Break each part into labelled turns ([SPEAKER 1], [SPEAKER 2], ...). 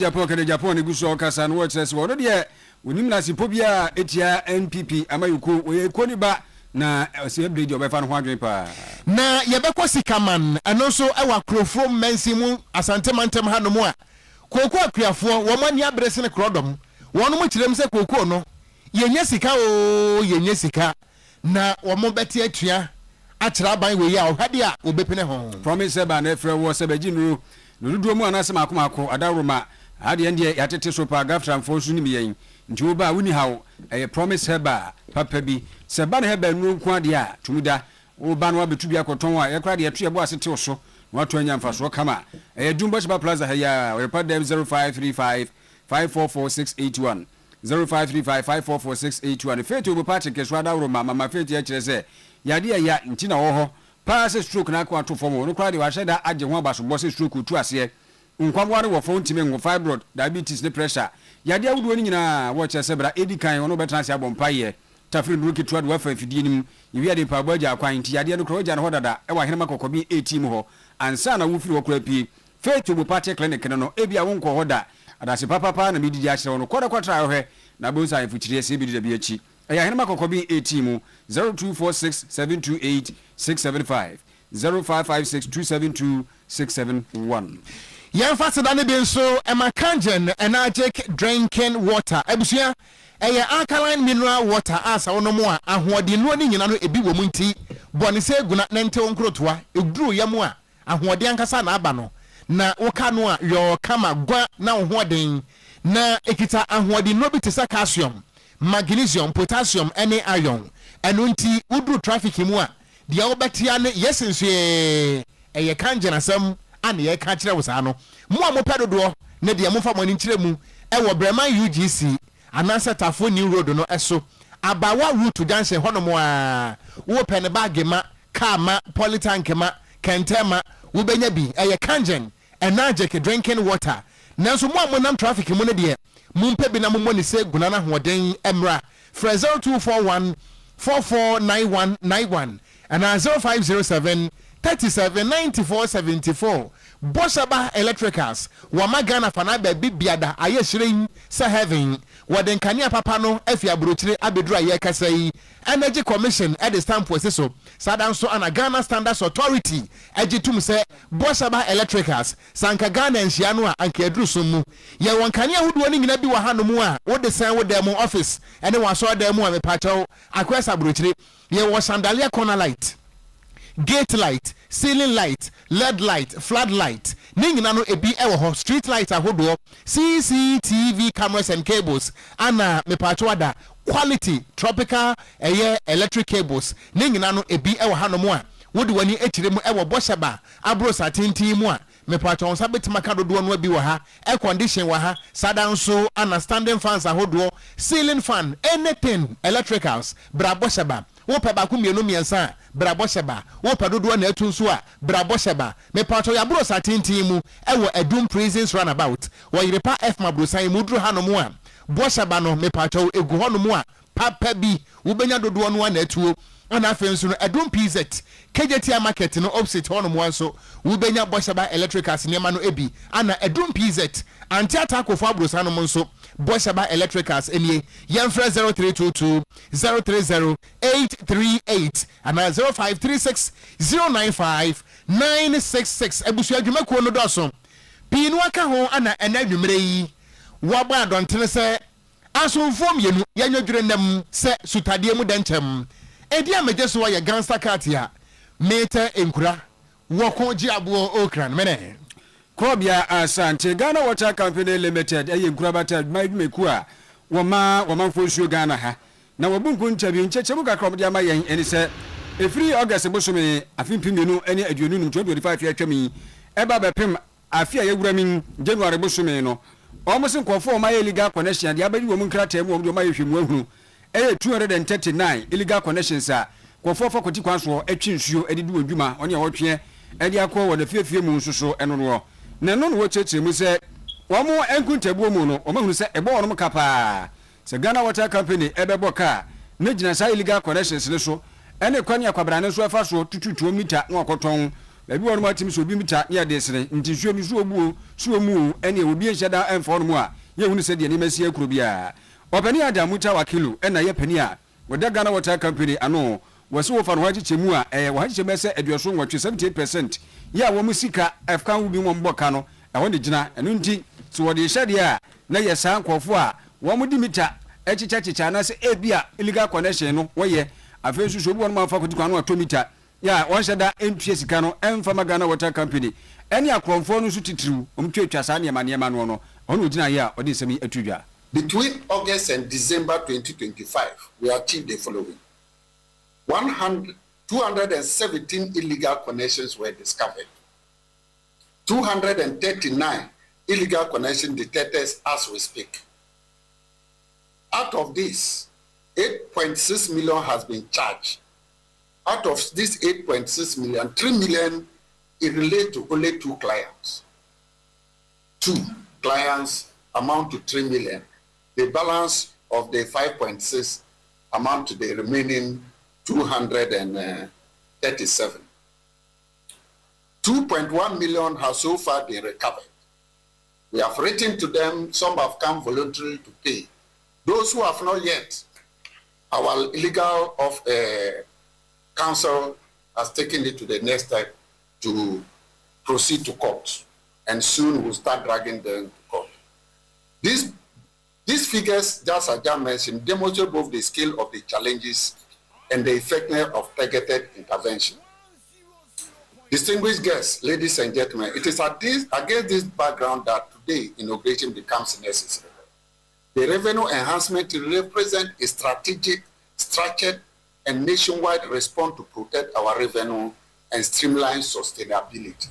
[SPEAKER 1] Japan iguso kasa no chese wo no de wonim na sipobia etia NPP amayuko we koni ba na se blade obefa no ho adwen pa
[SPEAKER 2] na yebekọ sikaman eno so ewa krofo mensi mu asante mantem hanom a koko akuafo wo mani abrese ne krodom wono mo kirem se koko no yenye sika o yenye sika na wo mo beti atua akira ban we ya ohade a obepene ho
[SPEAKER 1] promise ba na efre wo se baji nuru nuduo mu anase makomako adaroma ade ende yatete so pa gafran fo su ni miyen nti wo ba woni hawo promise heba papa bi se ba na heba nuru nko ade a tumuda wo ba no abetu bi akoton a ye kra de yeto ye bo asete so wato anya mfa so kama Dumbo Shaba Plaza haya Oyerepa dem 0535 544681 0535 544681 fetu bo party keswa da roma mama fetu ya kire se yade ya ntina wo ho pass stroke na kwa to form no kra de wa sheda age ho abaso bo se stroke tu ase nkwamware wo fo ntime ngo fibroid diabetes ne pressure yade awudo ni nyina wo kire se bra edikan wono betra se abompaye tafiri nuki tuwa duwa fa fidie nim iwi ade pa boja akwan nti yade no kro ja no hodada e wa henema kokobi 18 ho ansa na wufiri wo kra pi fetu bo party clinic no ebia wo nko hoda adase papa na mididi a kire no koda kwatra hwe na bonsa ifuchire se bidi da bi achi eya henema kokobi 18 mu 0246728675 0556272671
[SPEAKER 2] yan fasida ne bi so emakangen energetic drinking water ebusua alkaline mineral water asa wono mo a ahoɔden no ni nyina no ebi wo munti bɔne se guna nente onkrotoa eduru yam a ahoɔden ankasa na aba no na woka no a yo kama gwa na ahoɔden na ekita ahoɔden no bi te sa calcium magnesium potassium ene iron eno nti uduru traffic mu a dia wobetia ne yesenso kangen asam ane ye ka kire wo sa no mo a mo pedodo ne dia mo fa mo ni kire mu wo Breman UGC anansa tafo new road no eso abawa route junction hono mo a wo pen bag ma car ma polytank ma kentema wo benya bi kangen energetic drinking water nanso mo amonam traffic mu ne de mumpe bi na mo ni se guna na hoden emra fra 0241 449191 and 0507 379474 Boshaba Electricals Wamagana Fanaba Bibiada Ayeshirin Sa Heaven Waden Kania Papano Efia Bruchre Abidra Yakasei Energy Commission at the stamp so Sadan so an Ghana Standards Authority Ejitum se Boshaba Electricals Sanka Ghana and Shianua and Kedru Sumu Yawan Kania would winning in Abiwa Hanumua what the same with demo office and then was saw demo and pacho Aquesa Bruchre Ye was Sandalia Corner Light Gate light, ceiling light, LED light, floodlight. Ningina no ebi ewo street light ahodo, CCTV cameras and cables. Ana me patwada quality tropical electric cables. Ningina no ebi ewo hanomo a. Wodi wani echire mu ewo Boshaba abro satinti mu a. Me patwon sabeti makado do no bi wo ha. Air condition wo ha. Sadan so ana standing fans ahodo, ceiling fan, anything electricals. Bra Boshaba. Wo pe ba ku mienu miensa bra Boshaba wo pe dodo na etunso a bra Boshaba me pato ya bro satintin mu ewo Adum prisons runabout Oyerepa F mabrosan mu duru hanom a Boshaba no me pato egu honom a papa bi wo benya dodo no na etuo ana afenso no Adum PZ KJT market no opposite honom anso wo benya Boshaba electricals nema no ebi ana Adum PZ anti attack of abrosan no nso Boshaba Electricals enie yemfra 0322 030 838 and 0536 095 966 ebusu adwuma ko no doso pinu aka ho ana enadwumre yi waba adontene se asomfom yenu yanwadwure nam se sutade mu danchem edi amejeso ya gangster katia meta enkura woko ji abo okran mene
[SPEAKER 1] Kobia Asante Ghana Water Company Limited nkurabata meku a woma fonsuo Ghana ha na wabunku ntabi nchechemu kakra de ama yen eni se efiri August bosome afimpimenu eni aduonu 2025 ya twami eba bepem afia yewuramin January bosome no almost nkofo ma illegal connection de abadi wo mu nkrata mu wo ma yehwemu ahunu 239 illegal connections a kofo fokoti kwanso atwi nsuo edidi wodwuma oni awotwe edi akọ wo na fiefie mu nsoso eno no na no wo cheche mu se wo mo enkuntabuo mu no wo mahunu se ebo wono kapa se Ghana Water Company ebebo ka na gina sa illegal connections ne so ene kwani akwabra ne so afa so tututuo mita na okoton baabi wɔ no ma tim so obi mita ne ade sere nti nsuo no so obu so mu ɛne obi enhyɛda ɛmfɔ no mu a yɛ hunu sɛ deɛ ne masi akuro bia ɔpani adamuta wakilo ɛna yɛ pani a wɔda Ghana Water Company ano wɔse wɔfa no hagyekyɛ mu a wɔhagyekyɛ bɛ sɛ aduaso nwɔtwe 78% yɛ a wɔn sika ɛfka ho bi wɔn bɔka no ɛhɔ ne gyina ɛno nti so wɔde hyɛ deɛ a na yɛ saa nkɔfo a wɔn di mita ɛkyekyɛkyekyɛ anasɛ ebia illegal connection no wɔyɛ afei nso so obi wɔn ma fa kotikwa no atɔ mita ya wɔn hyɛ da ntue sika no ɛmfa Ghana Water Company ɛne akorɔmfoɔ no nso titiriw wɔn twetwa saa nneɛma no no ɔno gyina yɛ a ɔde nsɛm yi atu dwa.
[SPEAKER 3] Between August and December 2025, we achieved the following. 217 illegal connections were discovered. 239 illegal connections detected as we speak. Out of this, 8.6 million has been charged. Out of this 8.6 million, 3 million is related to only 2 clients. 2 clients amount to 3 million. The balance of the 5.6 amount to the remaining 237. 2.1 million has so far been recovered. We have written to them, some have come voluntarily to pay. Those who have not yet, our legal counsel has taken it to the next step to proceed to court, and soon we'll start dragging them to court. These figures, just as I mentioned, demonstrate both the scale of the challenges and the effectiveness of targeted intervention. Distinguished guests, ladies and gentlemen, it is against this background that today inauguration becomes necessary. The revenue enhancement represents a strategic, structured, and nationwide response to protect our revenue and streamline sustainability.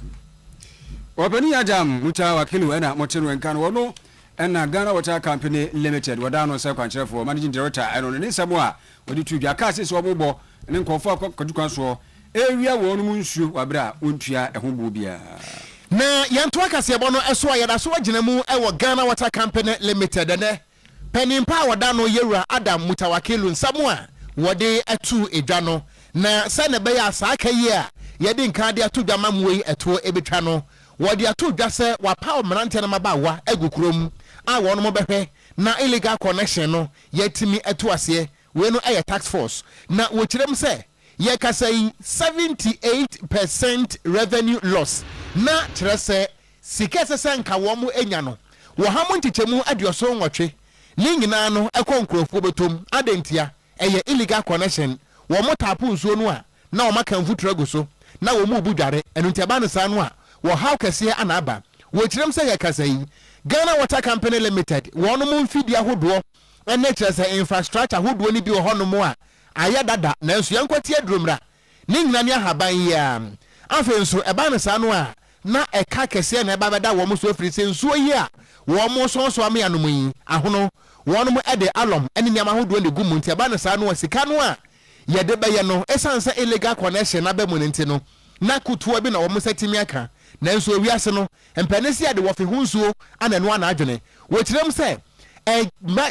[SPEAKER 1] Wapani Adam Muta Wakilu ena Mochiro Nkano wono ena Ghana Water Company Limited wadano se kwankyerefo managing director eno ne samoa wodi tudwa kase so obobo ne nkofo akwadukwan so area wonu mu nsuo wabra ontua eho bobia
[SPEAKER 2] na yanto akase ebo no eso ayada so agina mu ewo Ghana Water Company Limited ne penimpa wadano yewura Adam Muta Wakilu samoa wode atu edwa no na se ne be ya asa akayi a yede nka de atu dwa mamwe eto ebetwa no wode atu dwa se wapa mrante na mabawa agukrom a wono mo behwe na illegal connection no yetimi eto ase we no eye tax force na wo kirem se ye ka say 78% revenue loss na kire se sika se nka wo mo enya no wo ha mo ntichemu adioso nwotwe ni nyina no ekonkrofo betom adentia eye illegal connection wo mo tapu nsuo no a na wo maka mfutra go so na wo mu budware enu ntia no sa no a wo how kase anaba wo kirem se ye ka say Ghana Water Company Limited wono mu mfidi ahodo ene kire se infrastructure ahodo ni bi wo hono mo a aya dada na nso yankwati adromra ni nyina ne ahaban ya afa nso eba no sa no a na eka kase na eba beda wo mo so firi se nsuo yi a wo mo so so ame anom yi ahono wono mo ede alom ene nyama ahodo ne gumu nti eba no sa no a sika no a yede be ye no esansa illegal connection na be mo nti no na kutuo bi na wo mo setimi aka na nso wiase no empanisi ade wo fe hunsuo ana no ana adwene wo kirem se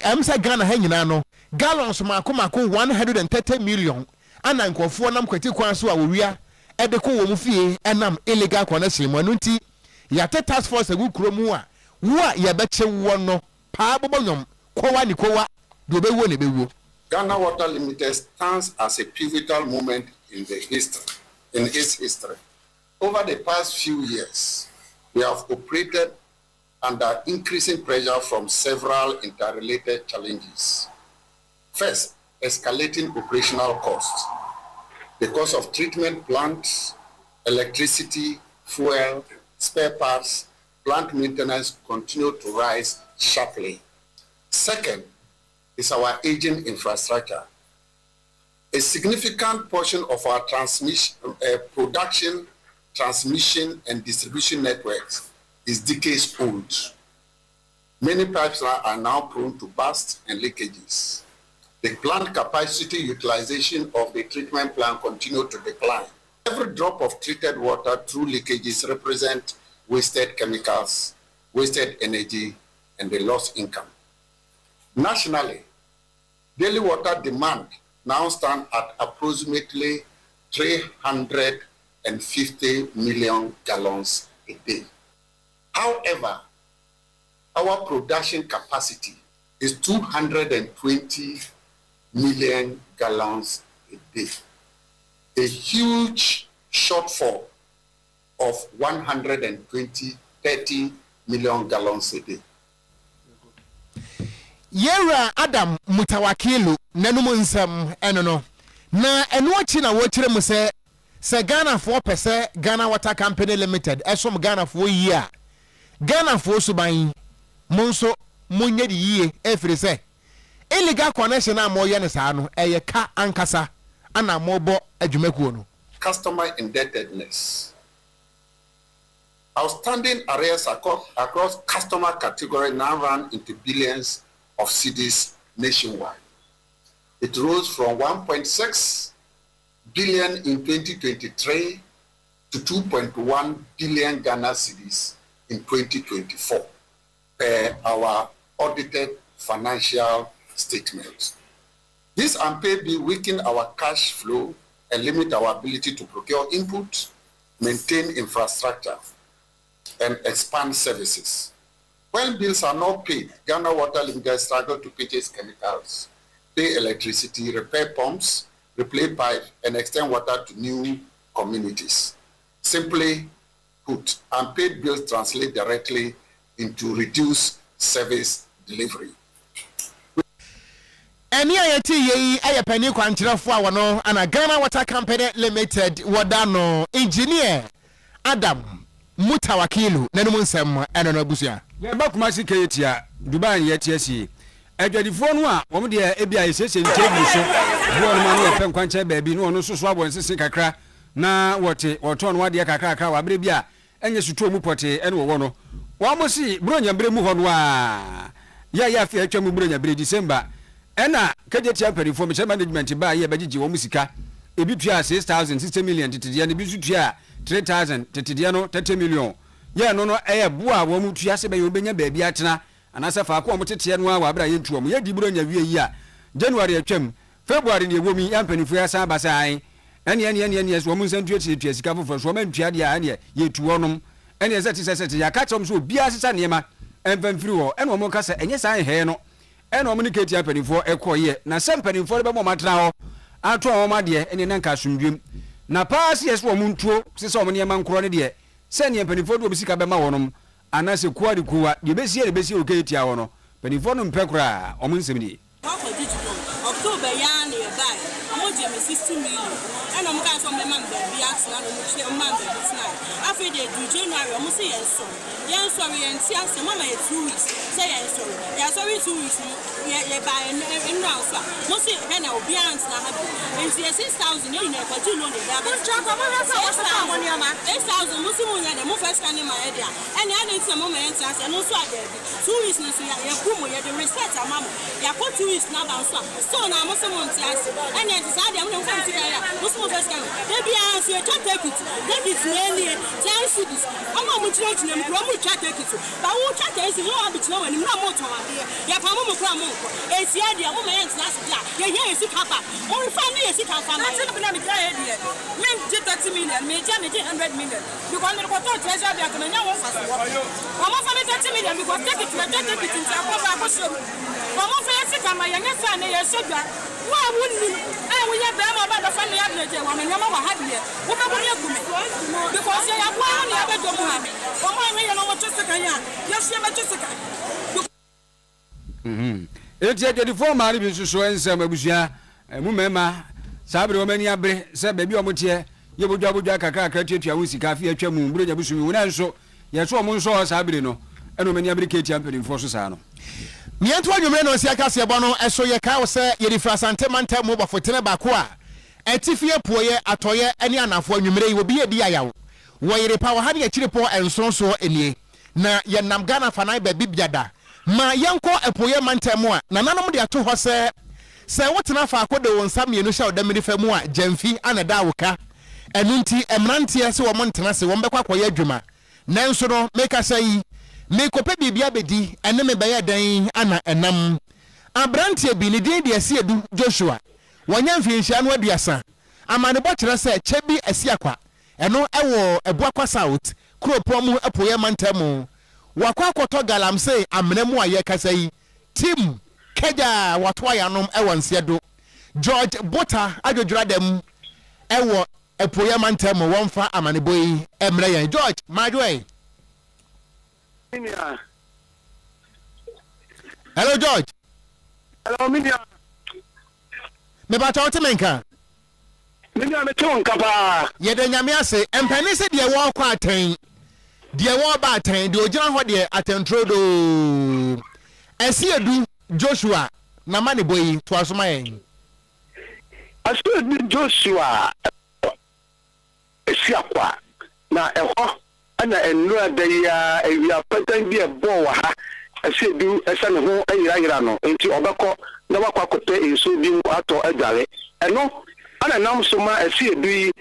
[SPEAKER 2] am say Ghana ha nyina no gallons mako 130 million ana nkofo nam kwati kwan so a wo wia ede ko wo mu fie enam illegal connection mo nti ya task force agu kromu a wo a ye beche wo no pa bobonyom kowa ni kowa do be wo ne be wo.
[SPEAKER 3] Ghana Water Limited stands as a pivotal moment in its history. Over the past few years, we have operated under increasing pressure from several interrelated challenges. First, escalating operational costs. The cost of treatment plants, electricity, fuel, spare parts, plant maintenance continue to rise sharply. Second is our aging infrastructure. A significant portion of our production, transmission, and distribution networks is decades old. Many pipes are now prone to burst and leakages. The plant capacity utilization of the treatment plant continue to decline. Every drop of treated water through leakages represent wasted chemicals, wasted energy, and the lost income. Nationally, daily water demand now stands at approximately 300 150 million gallons a day. However, our production capacity is 220 million gallons a day. A huge shortfall of 30 million gallons a day.
[SPEAKER 2] Yera Adam Mutawakilu Nanumunsam enono. Na enwachi na wochire mu se Ghana 4% Ghana Water Company Limited esom Ghana 4 year. Ghana 4 suban monso munye di yie efiri se illegal connection na moye ne saa no eye ka ankasa ana mobo adwumakuo no.
[SPEAKER 3] Customer indebtedness. Outstanding arrears across customer category now run into billions of cedis nationwide. It rose from 1.6 billion in 2023 to 2.1 billion Ghana cedis in 2024 per our audited financial statements. This unpaid bill weaken our cash flow and limit our ability to procure input, maintain infrastructure, and expand services. When bills are not paid, Ghana Water Limited struggle to purchase chemicals, pay electricity, repair pumps, replace pipe, and extend water to new communities. Simply put, unpaid bills translate directly into reduced service delivery.
[SPEAKER 2] Eni ayeti ye ayepani kwantirafo awano ana Ghana Water Company Limited wadano engineer Adam Mutawakilu nanumunsam enono abusia.
[SPEAKER 1] Ye ba kuma si ketia Dubai ye tiesi. Adwadifo no a wo de ebia yesese ntegu so. Wo no ma no pe nkwanche baabi no no soso abonsese kakra na wote woto no wade kakra wa bre bia enye suto mu pote ene wo no. Wa mo si bronya bre mu ho no a. Ya fi atwa mu bronya bre December. Ena kejetia perifo me management ba ye bagigi wo musika. Ebi tua 6000 million titide ne bi su tua 3000 titide no 30 million. Ye no no eye boa wo mu tua se be yo benya baabi atena anasa fa ko mo tete no a wa bra ye ntuo mo ye di bronya wie yi a January atwam February ne womi ampanifo ya san basai ene so mo nsantu tia sika fofo so ma ntua dia ene ye tuo nom ene seti ya ka chom so obi asesa niema emfamfiri wo ene mo ka se enye san he no ene mo ne ketia ampanifo ekoye na se ampanifo be mo matena ho ato wo ma de ene nanka asumdwem na pass yes wo mo ntuo se so mo niema nkoro ne de se ne ampanifo do bisika be ma wonom anase kuari kuwa yebesi oketia wo no ampanifo no mpekura o mo nsemi
[SPEAKER 4] October yan e buy. Omo je me 60 million. And omo kan so me man be ask na no che o man be tonight. After they do January omo say yes so. Yes so we enti ase mama e 2 weeks. Say yes so. Ya so we 2 weeks ye buy en round so. Mo say he na obi ant na ha. Enti 6000 ye na kwa no de da. Mo cha kwa mo sa wo sa mo ni ama. 6000 mo si mo nya de mo first can ma e dia. And ya enti mo me enti ase no so ade bi. 2 weeks no so ya ku mo ye de reset amamo. Ya ko 2 weeks na ba so na mo se mo nti ase ene nti sa de mo no fanti ka ya mo se mo first kan de bia so e twa take it really 10 cities omo mo tire tire mo mo twa take it ba wo twa take it no abi tire wani na mo ton ade ya pa mo kura mo ko e ti ade mo me nti ase bia ye ye esi kapa mo refa ne esi kapa na se na me try ade me je 30 million me je 100 million because me ko to treasure bia ko nya wo fa so wo mo fa me 30 million because take it nti akwa ba ko so wo mo fa esi kama ye nya sa ne ye so dwa wa wunni we ye be ma ba da fa ne ya de je wa me nya ma wa ha de wo be ko ne gumi because ya kwa ne ya be do mo ha wo mo me ye no mo tsika ya ya sie me tsika
[SPEAKER 1] eti adwadifo maari bi suso ensem abusua mu mema sabre o mani abre se ba bi o motie ye bodwa kakra tuatua wo sika fi atwa mu bronya busumi wo na nso ye so mo nso sabre no eno mani abre keti ampenifo so sa no
[SPEAKER 2] miento anwumre no sia kase bo no eso ye ka wo se ye di frasante manta mu bafotene ba ko a etifie poye atoye ene anafo anwumre yi obi edi ayawo Oyerepa wa hade akire po ensonso enie na ye nam Ghana fanai ba bibiada ma yenko epoye manta mu a na nanom de ato ho se wotena fa akode won samienu sha odamiri fa mu a jamfi anada woka enunti emrantie se wo montena se wo mbekwa koye adwuma nanso no meka sai me kope bibia bedi ene me baye dan ana enam abrantie bi ne din de asiedu Joshua wanya mfinhia no aduasa amane bo kire se chebi asiakwa ɛno ɛwɔ Ebuakwa South kuropɔn mu ɛpoyɛ mantam wakɔ akɔtɔ galamsey amena mu a yɛkasa yi team kagya watoa yanom ɛwɔ nsedo George Bota adwodwira dem ɛwɔ ɛpoyɛ mantam wɔmfa amanebo yi ɛmrɛ yɛn George madwe. Hello George.
[SPEAKER 5] Hello Minia.
[SPEAKER 2] Me ba tawo temenka.
[SPEAKER 5] Minia me ton kapa.
[SPEAKER 2] Ye de nyame ase empani se de wo kwa aten. De wo ba aten de ogina ho de atentrodo. Esiedu Joshua na mane boyi to asoma yen.
[SPEAKER 5] Asiedu Joshua esiakwa na eho ana enura de ya ewia patan bi ebo wa ha. Asiedu esa ne ho ayira no enti obekọ na wakwa kote enso bi ato adware eno ana nam so ma asiedu yi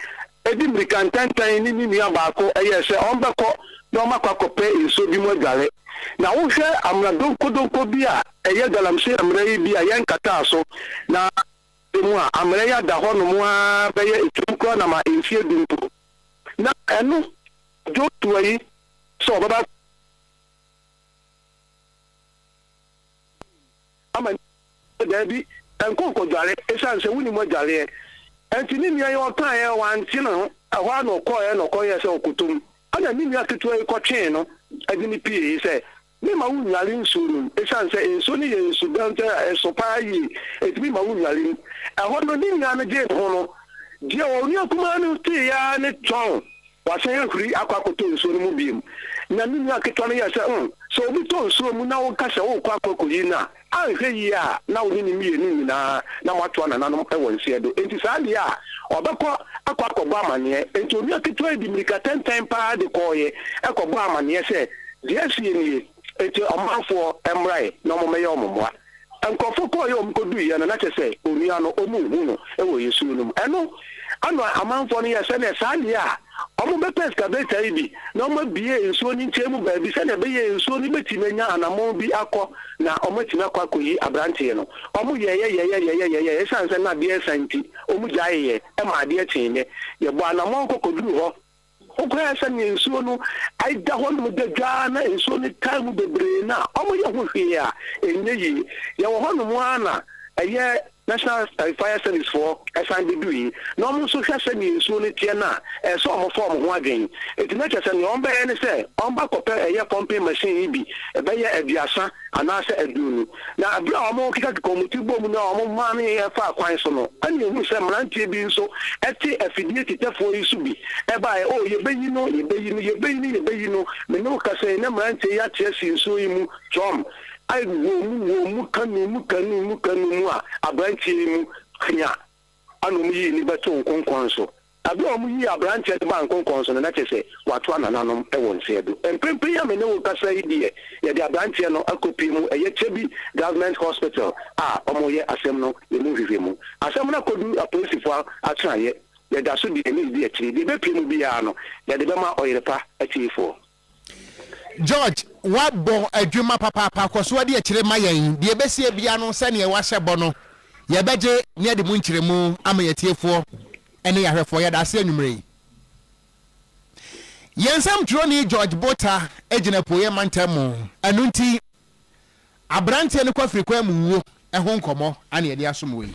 [SPEAKER 5] edi mrikantantan ni nua baako eyese onbekọ na omakwa kope enso bi mu adware na wo hwe amrado kodonko bi a eye galamse amra yi bi a yen kata so na mu a amra ya da ho no mu a beye etumko na ma enfie dumpo na eno do tuyi so baba ama dabi enkonko dware esanse wuni mo dware enti ni nua yo tan ye wanti no ahwa no ko ye se okutum ana ni nua keto e ko twen no adini pie se ni ma wunyare nsuru esanse enso ni ye nsu dante esopa yi etimi ma wunyare ahwa no ni nua no je ho no je o ni akuma no ti ya ne ton wasen huri akwakoto nso no mu biem na ni nua keto no ye se so obi to nso mu na wo kase wo kwa kokoyi na ahwe yi a na wo ni mienu nyina na mato na nanom ewo nsedo enti saa dia obekọ akwakobo amane enti obi aketo edi mirika 10 time pa de koye ekobo amane se dia sie ni enti omanfo emrai na omomeye omomwa enkofo koye omkodu ye na chese onua no omuhu no ewo yesu no eno ano amanfo no ye se na saa dia omo be pescavator ibi na omo bie ensuo ni nchemu ba bi se na be ye ensuo ni betimenya anamo bi akọ na omo tina kwa koyi abrante no omo ye sanse na bie santi omo jaye e ma de tinye ye bo anamo kokoduru ho okwa se ni ensuo no aida ho no de dwa na ensuo ni time bebre na omo ye ho hwe ya enye yi ye wo ho no mu ana eye National Fire Service for SNBD. No one so has any soon Tiana, and so of form of wagging. It's not just an omba and say, omba compare a year pumping machine be a bayer at Biasa and answer a dune. Now, a brown more kick come to bomb no money a far quite so. And you wish some ranty being so at a fidelity for you to be. A by oh, you bay you know, me no case, no ranty yet, yes, you so you Tom. I mukanu abranti mu kanya anu mi ni beto nkonkonso abi o mu yi abranti e ba nkonkonso na chese watu anananom e won sedo empempe ya me ne wo kasa idie ye de abranti no akopi mu eye chebi government hospital omo ye asem no ye mu hwehwe mu asem na kodu apolisifoa atra ye da so di ni di akiri de be pimu bia no ye de be ma Oyerepa atifo
[SPEAKER 2] George wabo adwuma papa kwaso de akire mayen de besie bia no se ne wahye bo no ye beje ne de mu nkiremu ama yetiefo ene yahwefo ye da se anwumre yensam troni George Bota ejina poye mantam anunti abrante ne kwafiri kwa muwo ho nkomo ane ye de asomwe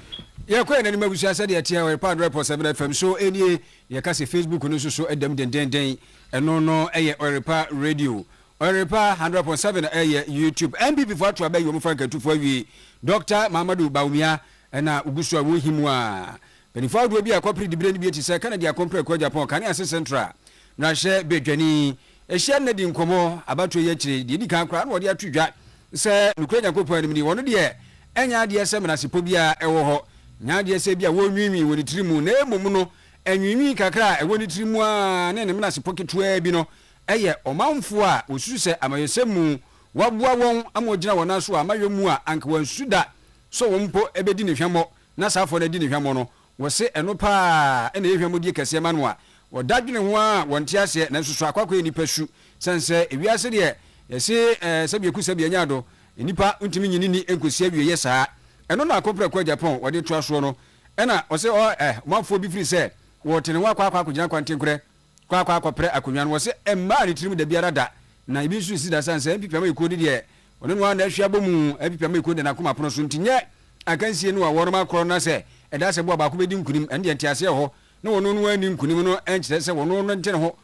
[SPEAKER 1] ye kwa nani mabusia se de atia we pa 100.7 FM so enie ye ka se Facebook no so edam den eno no eye Oyerepa radio Oyerepa 100.7 eye YouTube MPP for to abayi omfa nkatufo awie Dr. Mamadou Baumia na ugusu awo himu a benifo do bi akopre dibire ni bi eti se Canada akompre kwa Japan kan ase central na hye bedwani ehye na di nkomo abato ye kire di kan kra na wode atudwa se nukura Nyankopon anim ni wono de enya de se menasipo bia ewo ho nya de se bia wo nwimi woni tirimu na emum no enwimi kakra ewo ni tirimu a ne menasipo ketua bi no eye omanfo a osusu se amayesemu waboa won amogina wona so amayemu a anka wansuda so wompo ebedi ne hwemo na safo na di ne hwemo no wo se eno pa ena ehwemo di kase ma no a wodadwene ho a wonte ase na susu akwakwa nipa su sense ewiase de yese sabieku sabie nyado nipa ntimi nyinini enkosi awie yesa eno na akopra kwa Japan wode toa so no ena wo se manfo bi firi se wo tene wa akwa akwa kugina kwante nkure kwa pre akonwa no wo se emma ne tirim da biara da na ibi su si da sanse MPP ma ikodi de ono no na ahwia bomu MPP ma ikodi na kuma pono so ntinye akansie no wa woroma akro na se eda se bo ba ko bedi nkunim ende ntiase ho na wono no ani nkunim no enkyere se wono no ntene ho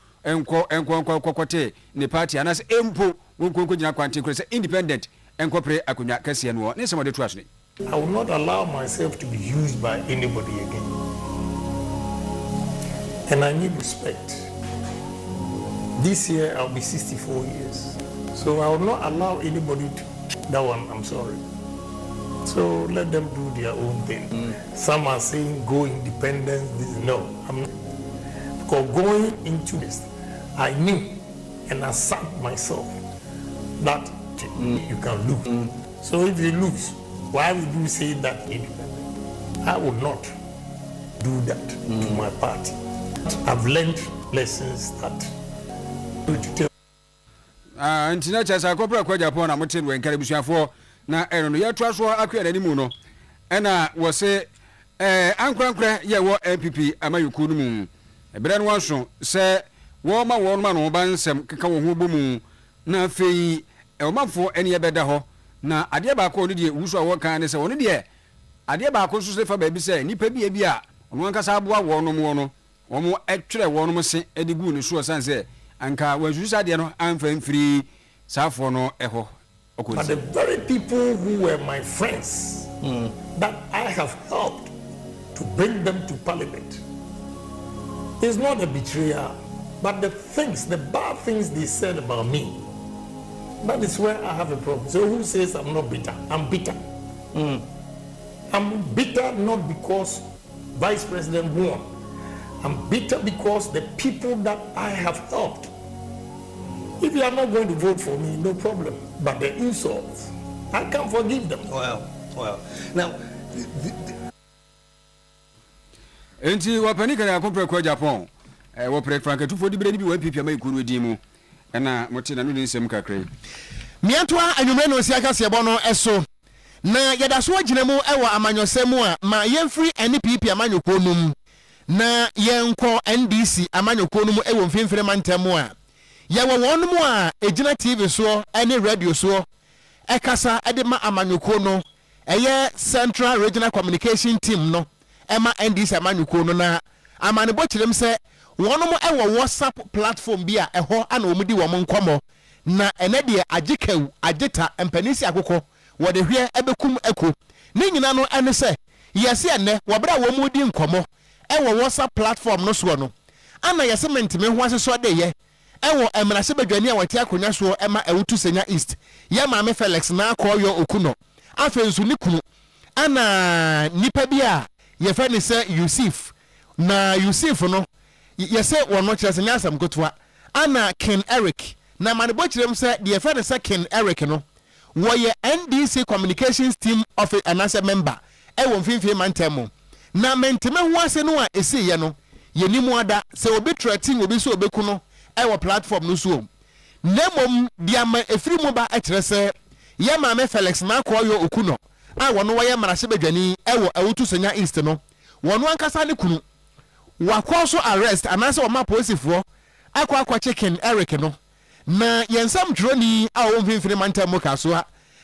[SPEAKER 1] enkokote ne party anas empo wonkonko gina kwante kure se independent enkopre akonwa kase no ne se mo de to asne.
[SPEAKER 6] I will not allow myself to be used by anybody again. And I need respect. This year I'll be 64 years. So I will not allow anybody to, that one, I'm sorry. So let them do their own thing. Some are saying go independent. No, I'm not. Because going into this, I knew and accept myself that you can lose. So if you lose, why would you say that independent? I would not do that to my party. I've learned lessons that to tell.
[SPEAKER 1] Antina chasa kopra kwa Japan na motin we nkare busuafo na eno no yeto aso akwa dani mu no ena wo se ankrankra ye wo MPP amayuku no mu ebere no waso se wo ma no ba nsem keka wo ho bomu na fei omafo ene ye beda ho na ade ba ko no de wuso wo kan ne se wo no de ade ba ko so se fa ba bi se nipa bi a ono ankasa aboa wo no mu no wo mo etwere wo no se edigu ne so sanse anka wajusa de no amfa mfiri safo no eho.
[SPEAKER 6] But the very people who were my friends that I have helped to bring them to parliament is not a betrayal, but the bad things they said about me, that is where I have a problem. So who says I'm not bitter? I'm bitter. I'm bitter not because Vice President won. I'm bitter because the people that I have helped. If you are not going to vote for me, no problem. But the insults, I can't forgive them.
[SPEAKER 7] Well. Now,
[SPEAKER 1] enti wapanika na kompre kwa Japan. Wo pre franka tufo dibere ni bi wa pipia mai kuru di mu. Na mote na no nsem kakre.
[SPEAKER 2] Miantoa anwumre no si aka se bo no eso. Na yeda so agina mu ewo amanyosemu a ma yemfiri NPP amanyoko num. Na yenko NDC amanyoko num ewo mfimfire mantemu a yawo wonum a ejina TV so ene radio so ekasa edema amanyoko no eye Central Regional Communication Team no ema NDC amanyoko no na amanebo kirem se wonum ewo WhatsApp platform bi a eho ana omudi wo nkomo na ene de agikew agita empanisi akoko wo de hwe ebekum eko ni nyina no ene se yesi ene wo bra wo mudi nkomo ewo WhatsApp platform no so no ana yesi mentime ho aseso de ye ewo emrase badwani a wati akonya so ema ewutu senya east ya maame Felix na akoyo okuno afensu ni kunu ana nipa bi a ye fa ni se Yusuf na Yusuf no ye se wono kire senya asam kotwa ana Ken Eric na manebo kirem se de ye fa ni se Ken Eric no wo ye NDC Communications Team of another member ewo mfimfie mantemu na mentime ho ase no a esi ye no ye ni mu ada se obi threatening obi so obeku no ewo platform no so nemom diama efiri mu ba ekere se ye maame Felix na akoyo okuno a wono wo ye marase badwani ewo ewutu senya east no wono ankasa ne kunu wakọ arrest anase o ma posifo akwa chicken Eric no na yensam droni a wo mfimfini mantam ka so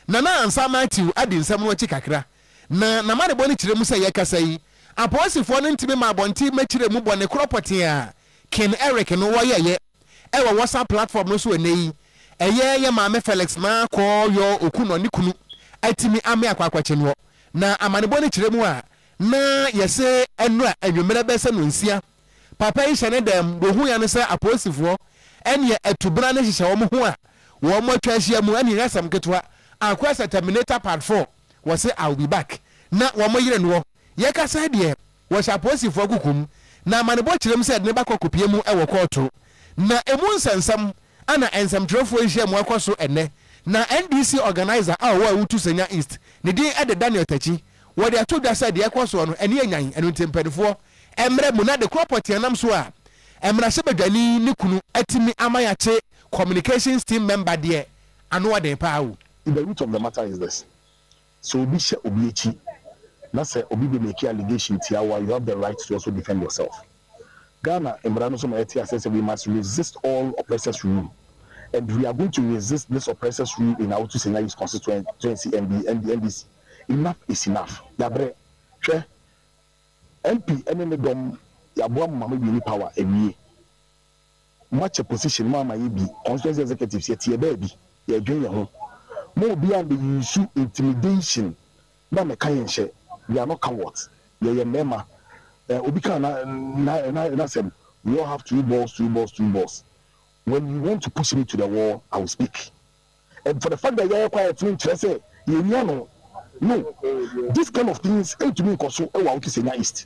[SPEAKER 2] na ansa Matthew adi nsam no chi kakra na mane boni kire mu se ye kasa yi aposifo no ntimi ma bonti mekire mu bone kropote a Ken Eric no wo ye ewa WhatsApp platform no so enei ye maame Felix na ko yo okuno ni kunu atimi ame akwa chenwo na amanebo ni kiremu a na yese enura anwumere bese no nsia papa yi hyene dem do hu ya no se aposifo ene atubra na hihye wo ho a wo mo twahia mu ene yasam ketwa akwasa terminator part 4 wo se I'll be back na wo mo yire no ye kasa de wo sha aposifo kukum na amanebo kirem se de ne bakokopie mu ewo koto na emu nsensam ana ensam trofo ehia mu akoso ene na NDC organizer a wo awutu senya east ne din ede Daniel Tachi wo de atoda sa de akoso no ene enyan enu tempedefo emre mu na de property anam so a emra se badwani ne kunu atimi amayache communications team member de ano wade pa awu.
[SPEAKER 8] The root of the matter is this: so obi she obi echi na say obi be make allegation tiawa, you have the right to also defend yourself. Ghana and Brano says we must resist all oppressors' rule. And we are going to resist this oppressors' rule in our two Sena's constituency and the NDC. Enough is enough. Yabre, MP, MMDom, Yabuam Mama Bini power, and much a position, Mama Yibi, constituency executives, yet your baby, your junior home. More beyond the issue intimidation. Mama Kayan, we are not cowards. We are Mema. Obika na we all have two balls. When you want to push me to the wall, I will speak. And for the fact that you are quiet, say, no, this kind of things ain't to me because East.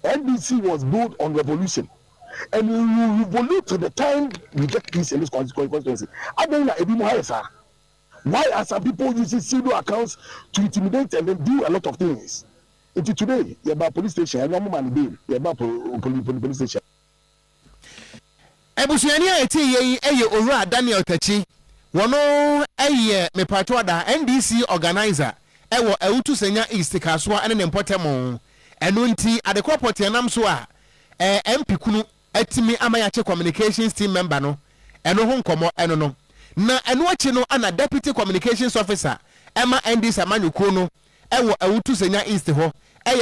[SPEAKER 8] NBC was built on revolution, and we revolute to the time we get peace in this constituency. I don't know why are some people using pseudo accounts to intimidate and then do a lot of things? Until today, you're about police station, you're about police station.
[SPEAKER 2] Ebusuania eye Owura Daniel Tachi wono me patwada NDC organizer ewo Ewutu Senya East Kaswa ene Mpotemo eno nti adekwa potianam so a MP kunu atimi amayache communications team member no eno ho nkomo eno no na eno achi no ana deputy communications officer Emma NDC amanyuko no ewo Ewutu Senya East ho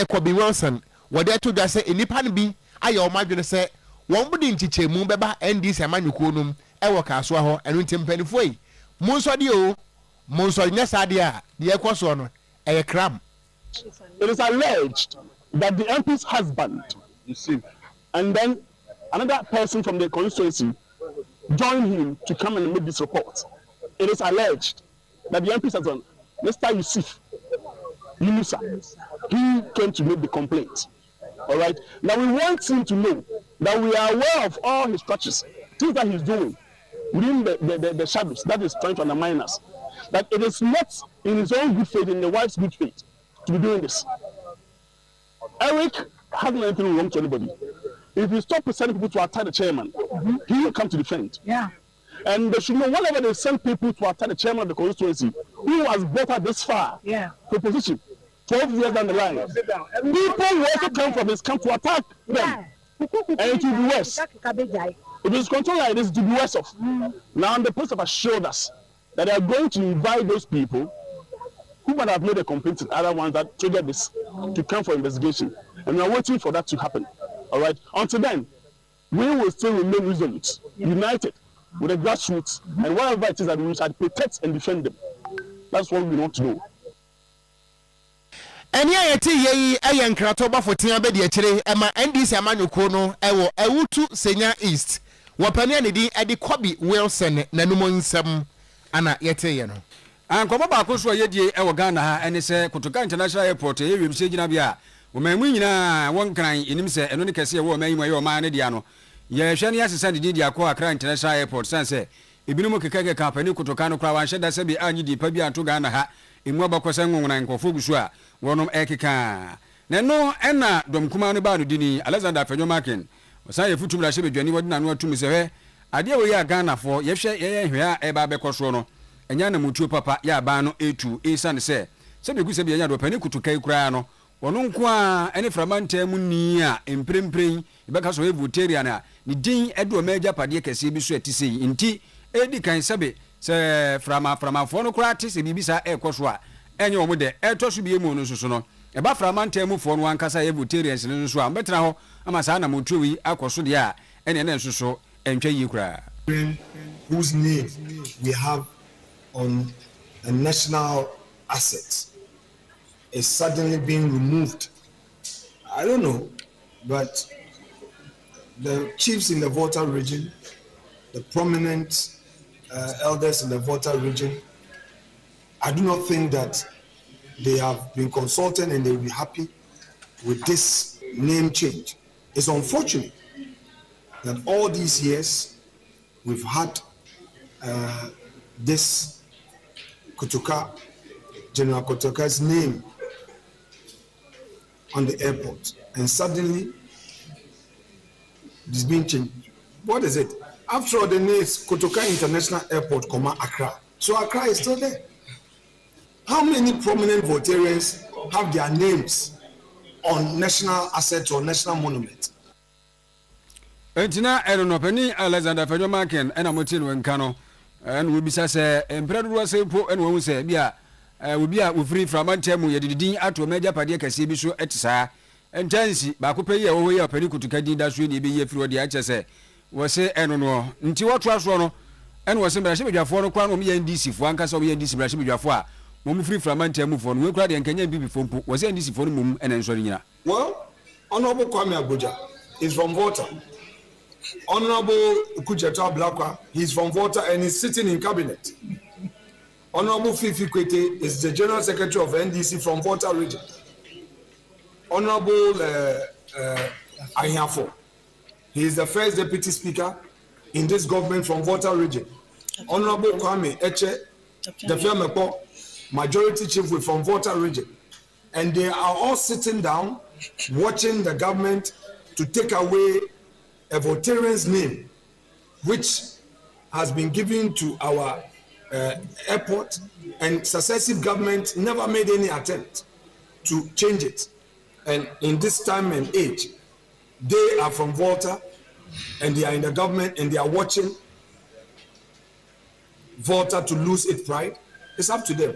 [SPEAKER 2] Kobe Wilson wode to dwa se enipa no bi aye o madwene se won budi nchichemu beba NDC amanyuko num ewo kaso ho eno ntimpanifo yi monsode o monsode nyasade a de ekoso no cram.
[SPEAKER 7] It is alleged that the MP's husband, you see, and then another person from the constituency joined him to come and make this report. It is alleged that the MP's husband, Mr. Yusuf Yunusa, he came to make the complaint. All right. Now we want him to know that we are aware of all his touches, things that he's doing within the shadows that is trying to undermine us. That it is not in his own good faith, in the wife's good faith, to be doing this. Eric hasn't done anything wrong to anybody. If you stop sending people to attack the chairman, he will come to defend. Yeah. And they should know whenever they send people to attack the chairman of the constituency, who has brought us this far to position 12 years down the line, people will also come from his camp to attack them. And it will be worse. If it's controlled like this, it will be worse off. Now the police have assured us that they are going to invite those people who might have made a complaint to other ones that triggered this to come for investigation. And we are waiting for that to happen. All right. Until then, we will still remain resolute, united with the grassroots, and whatever it is that we shall protect and defend them. That's what we want to do.
[SPEAKER 2] Eni ayeti yeyi ayankrato ba fotin abedi akire ema NDC amanyuko no ewo Ewutu Senya East wapani anedi edi Kobe Wilson nanumo nsem ana yete ye no
[SPEAKER 1] ankomo ba ko so yedie ewo Ghana ha ene se Kotoka International Airport e wiem se gina bia wo manmu nyina won kran enim se eno ne kese wo manmu ayo ma ne dia no ye hwe ne asesa de dia ko Accra International Airport sanse ebinum kekeke kampani Kotoka no kra wan hye da se bi anyi di pa bi anto Ghana ha emu abakosa nwonwona nkofo gusu a wonom ekeka na no ena dom kuma no ba no dini Alexander Fenyo Markin osan ye futum la hye bedwani wodi na no atum se he ade wo ya Ghana fo ye hwe ye hwe a eba bekoso no enya na mutuo papa ya ba no etu esan se be gu se bi enya do pani Kotoka kura no wono nko a ene framanta mu ni a emprempren ibeka so evotarian a ni din edo maja pade kese bi so etise nti edi kan sebe se frama fo no kura tise bibisa ekoso a enye omo de etoso bi emu no soso no e ba framanta mu fo no ankasa evotarians no so a metra ho ama sa na mutuo wi akoso de a ene na soso entwa yi kura
[SPEAKER 9] whose name we have on a national asset is suddenly being removed. I don't know, but the chiefs in the Volta region, the prominent elders in the Volta region, I do not think that they have been consulted and they will be happy with this name change. It's unfortunate that all these years we've had this Kotoka, General Kotoka's name on the airport, and suddenly it's being changed. What is it? After all, the name is Kotoka International Airport, Accra. So Accra is still there. How many prominent Voltarians have their names on national assets or national monuments?
[SPEAKER 1] entina no pani Alexander Fenyo Marken ena motin wenka no en wo bisa se empredo se po en wo se bia obi a ofiri from antemu yedidin ato meja pade kase bi so etisa entansi ba ko peyi wo ye opani kutukadi da so ni be ye firi odi a chese wo se eno no nti woto aso no en wo se mra shebedwafo no kwa no me NDC fo anka so me NDC mra shebedwafo a mo free from antemu fo no we kura de nkanya bibi fo mpo wo se NDC fo no mum ena nso nyina.
[SPEAKER 9] Well, Honorable Kwame Abuja is from Volta. Honorable Kucheto Blakwa, he's from Volta and he's sitting in cabinet. Honorable Fifi Kwete is the General Secretary of NDC from Volta region. Honorable Ahiafo, he is the first deputy speaker in this government from Volta region. Honorable Kwame Eche, the Fiamepo, majority chief from Volta region. And they are all sitting down watching the government to take away a Voltairean's name, which has been given to our airport, and successive governments never made any attempt to change it. And in this time and age, they are from Volta and they are in the government and they are watching Volta to lose its pride. It's up to them.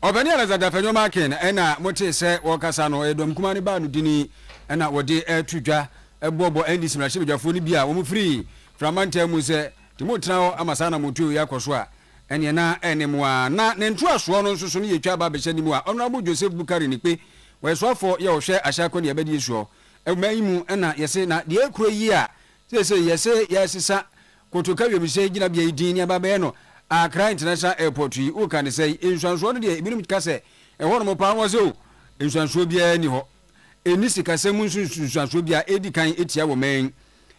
[SPEAKER 1] Obani Alexander Fenyo Marken ena mote se wokasa no edom kuma ne ba no dini ena wode etudwa ebobo NDC mra shebedwafo ni bia wo free from antemu se timotena amasana motu yakoso a ene na enemwa na ne ntu aso no nsoso ne yetwa ba behye ni mu a Honorable Joseph Bukari ni pe wesofo ye ohwe ahyako ne yabedi so emayimu ena yese na de ekuro yi a sese yese yesesa kotoka wiemse gina bia idin ne ababe no Accra International Airport yi o kan say insuranso no de ebinum ka se e ho no mo pa woze o insuranso bia ni ho eni sika se mu insuranso bia edi kan etia wo men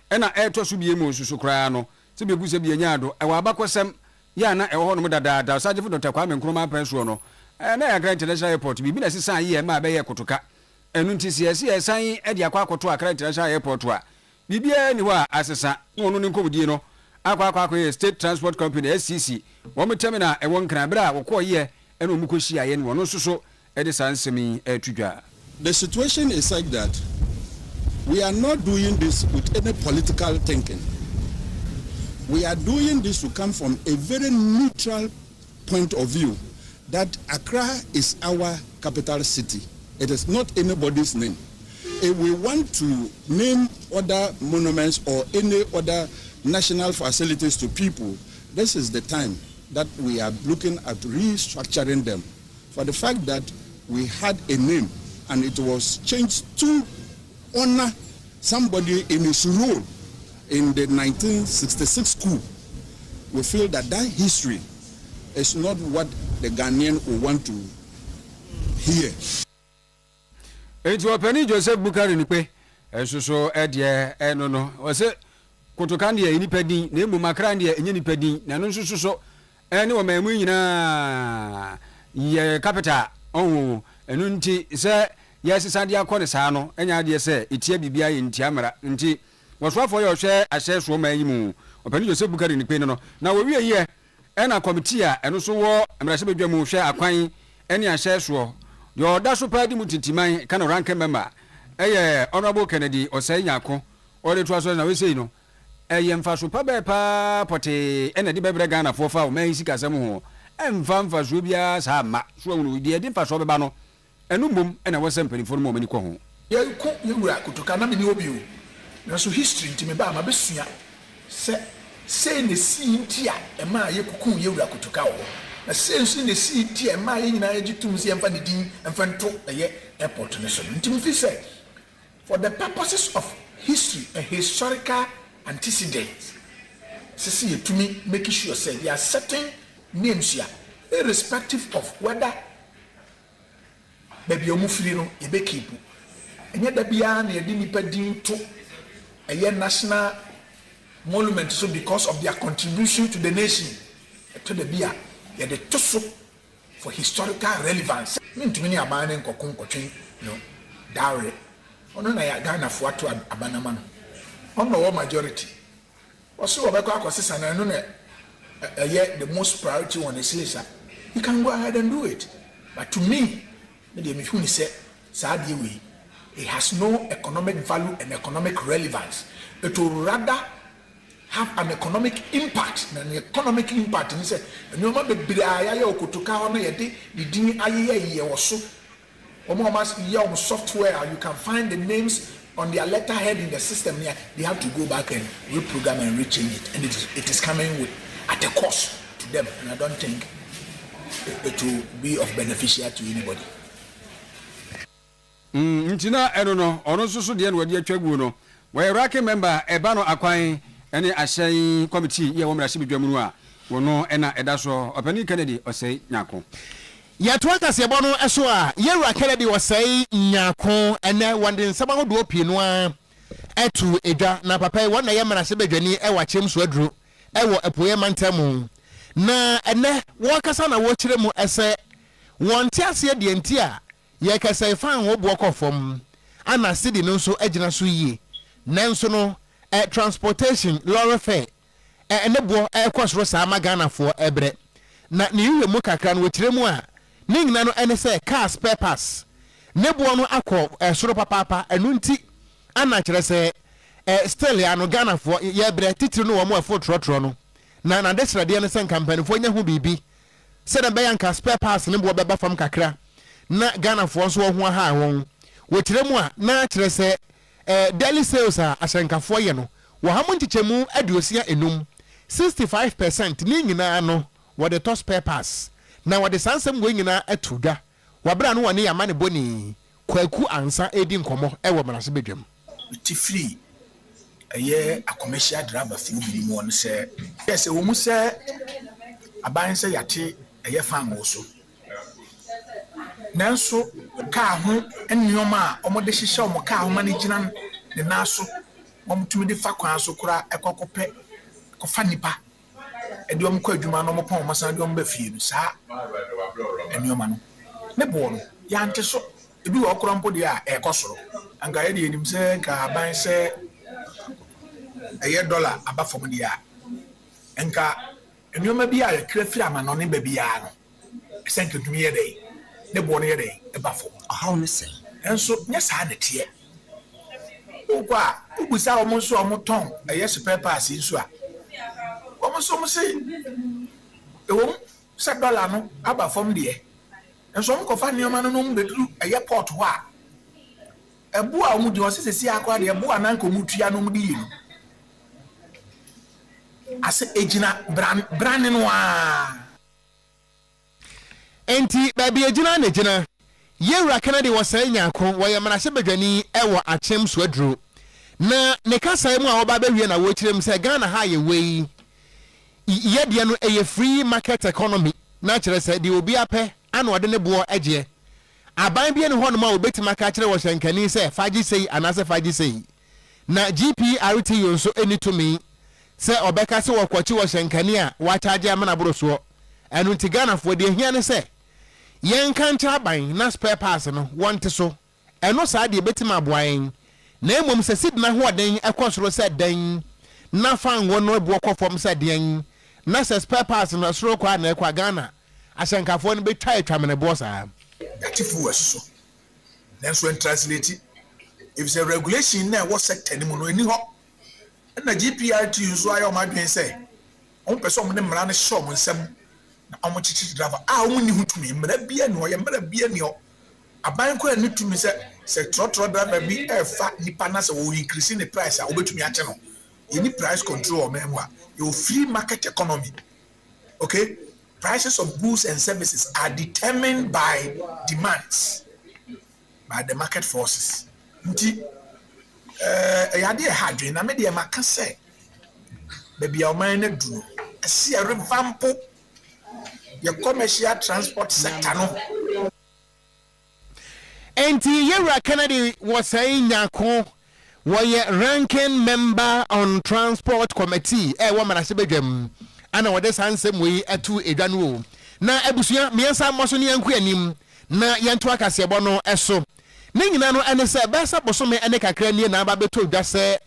[SPEAKER 1] e na e to so bia mu susu kra no se be guse bia nyaado e wa abakosem ya na e ho no mo dadaada Sergeant Dr. Kwame Nkrumah penso no na Accra International Airport bi na sisa yi e ma be ye kotoka enu nti siasi e san e de akwa akoto Accra International Airport a bibia ni ho a asesa no no nkomudie no akwa State Transport Company SCC wo terminal e won kran bra wo koye e no mukoshi aye ne wono soso e de sansemi etudwa.
[SPEAKER 10] The situation is like that we are not doing this with any political thinking. We are doing this to come from a very neutral point of view that Accra is our capital city. It is not anybody's name. If we want to name other monuments or any other national facilities to people, this is the time that we are looking at restructuring them. For the fact that we had a name and it was changed to honor somebody in his role in the 1966 coup, we feel that that history is not what the Ghanaian will want to hear.
[SPEAKER 1] It's Openi Joseph Bukari ni pe so edie eno no wose kotokan de ni pedin na emu makran de enye ni pedin na no so ene wo mamu nyina ye capital enu nti se yesisa de akọ ne saa no enya de se etia bibia ye ntia mara nti wosoafo ye ohwe ahye so mayimu Openi Joseph Bukari ni pe no na wo wie ye ena committee a eno so wo mrahye bedwamu hwe akwan ene ahye so de oda so pa di mutitiman kana rank member Honorable Kennedy Osanyako ore to aso na we sei no mfa so pa be pa pote ena di bebre Ghana for fa o man sika sam ho mfa so bia sa ma so wonu di edi mfa so be ba no enu mum ena wo sempani for mo mani ko ho
[SPEAKER 11] ye ko ye wura kutoka na me ni obi o na so history ntime ba ma besua se ne si ntia e ma ye kuku ye wura kutoka wo na se ne si ntia e ma ye nyina ye gitum se mfa ne din mfa nto ye airport ne so ntime fi say for the purposes of history and historical antecedents. See, to me, making sure say there are certain names here, irrespective of whether baby omufrino ebe keep. And yet the beyond the didn't to a national monument so because of their contribution to the nation. To the beer, yet the tosso for historical relevance. Mean to many a man and cocoon coaching, dowry. Ono na ya Ghana fo ato abanama no ono majority oso obekọ akosisa na no na the most priority one is lisa you can go ahead and do it but to me me dey me feel say saa dey we it has no economic value and economic relevance. It will rather have an economic impact. And the economic impact is no matter software, you can find the names on their letterhead in the system here. They have to go back and reprogram and rechange it, and it is coming with at a cost to them, and I don't think it will be of beneficial to anybody.
[SPEAKER 1] Ntina eno no ono soso de no wadi atwagu no we rake member eba no akwan ene ahyen committee ye wo mrahye bedwam no a wono ena eda so opani Kennedy osei nyako
[SPEAKER 2] ya to aka se bono eso a Yewura Kennedy osei nyako ene wonde nsaba ho do pie no a etu edwa na papa won na ye mrahye bedwani e wa chem so aduro e wo epoye mantamu na ene wo kasa na wo kire mu ese won ti ase de enti a ye kasa fan wo bo kofom ana city no so agina so yie nanso no transportation lorry fare ene bo kwasoro sa magana for ebre na ne yiwe mu kakra no wo kire mu a ne nyina no ene se car spare parts ne bo no akọ soro papa enu nti ana kire se still ya no Ghana for ye bre titiri no wo mo afo trotro no na desra de ne se company fo nya hu bibi se na be yanka spare parts ne bo beba fam kakra na Ghana for so ho ha won wo kire mu a na kire se daily sales a asenkafo ye no wo ha mo ntichemu aduosia enum 65% ni nyina no wo de to spare parts na wo de sansem go nyina atuda wo bra no wo ne yama ne boni kwaku ansa edi nkomo e wo mrase bedwam
[SPEAKER 11] ti free eye a commercial driver fi bi mu on se yes wo mu se aban se yate eye fan wo so nanso car ho enioma a omode hihye omo car ho mane gina ne naso omtumi de fa kwan so kura ekokope kofa nipa edi om kwa adwuma no mo pon masan de om ba fie no sa enioma no ne bo no ya nte so ebi wo kura mpo de a ekosoro anka ye de enim se ka ban se eye dollar aba fom de a enka enioma bi a ye kra firi amano ne ba bi a no senke dumi ye de ne bo no ye de e ba fo how ne se enso nya sa de tie ukwa ubusa omo so omo ton eye spare parts nso a omo so mo se ewom se dollar no aba fom de enso mo ko fa nioma no no mbeduru eye port ho a ebu a omo di osesesi akwa de ebu anan ko mutua no mudi yi no ase ejina brand no a
[SPEAKER 2] enti baby ejina na ejina Yewura Kennedy was nyako wo ye mrahye bedwani ewo achem so aduro na ne kasa mu a oba bewie na wo kirem se Ghana ha ye wei ye de no eye free market economy na kire se de obi apɛ ana ode ne bo agye aban bia ne ho no ma obetima ka kire wo hyenkani se faji sei anase faji sei na GPRT yonso enitumi se obeka se wo kwachi wo hyenkani a wa charge amana boroso enu nti Ghana fo de hia ne se yen kan chaban na spare parts no want so eno sa de betima aboan na emom se sidna ho den ekosoro se den na fan wo no bo kofom se den na se spare parts no soro kwa na ekwa Ghana asenkafo no betwa etwamene bo sa
[SPEAKER 11] yatifu weso then so translate if it's a regulation na what sector ni mo no eni ho na GPRT so ayo madwen se on person mo ne mra ne show mo nsem na omo chichi driver a omo ni hutumi mra bia no ye mra bia ni o aban ko ani tumi se trotro driver bi e fa nipa na se wo increase the price a obetumi a che no any price control o memwa your free market economy. Okay, prices of goods and services are determined by demands by the market forces. Nti yade hadwe na me de maka se baby o man na duro ase revamp your commercial transport sector no.
[SPEAKER 2] Enti Yewura Kennedy was saying nyako was ranking member on transport committee wo mrahye bedwam ana wode sansem we atu edwanu na ebusua miensa moso ne yanku anim na yanto akasebo no eso ne nyina no ene se besa bosome ene kakra nie na aba beto dwa se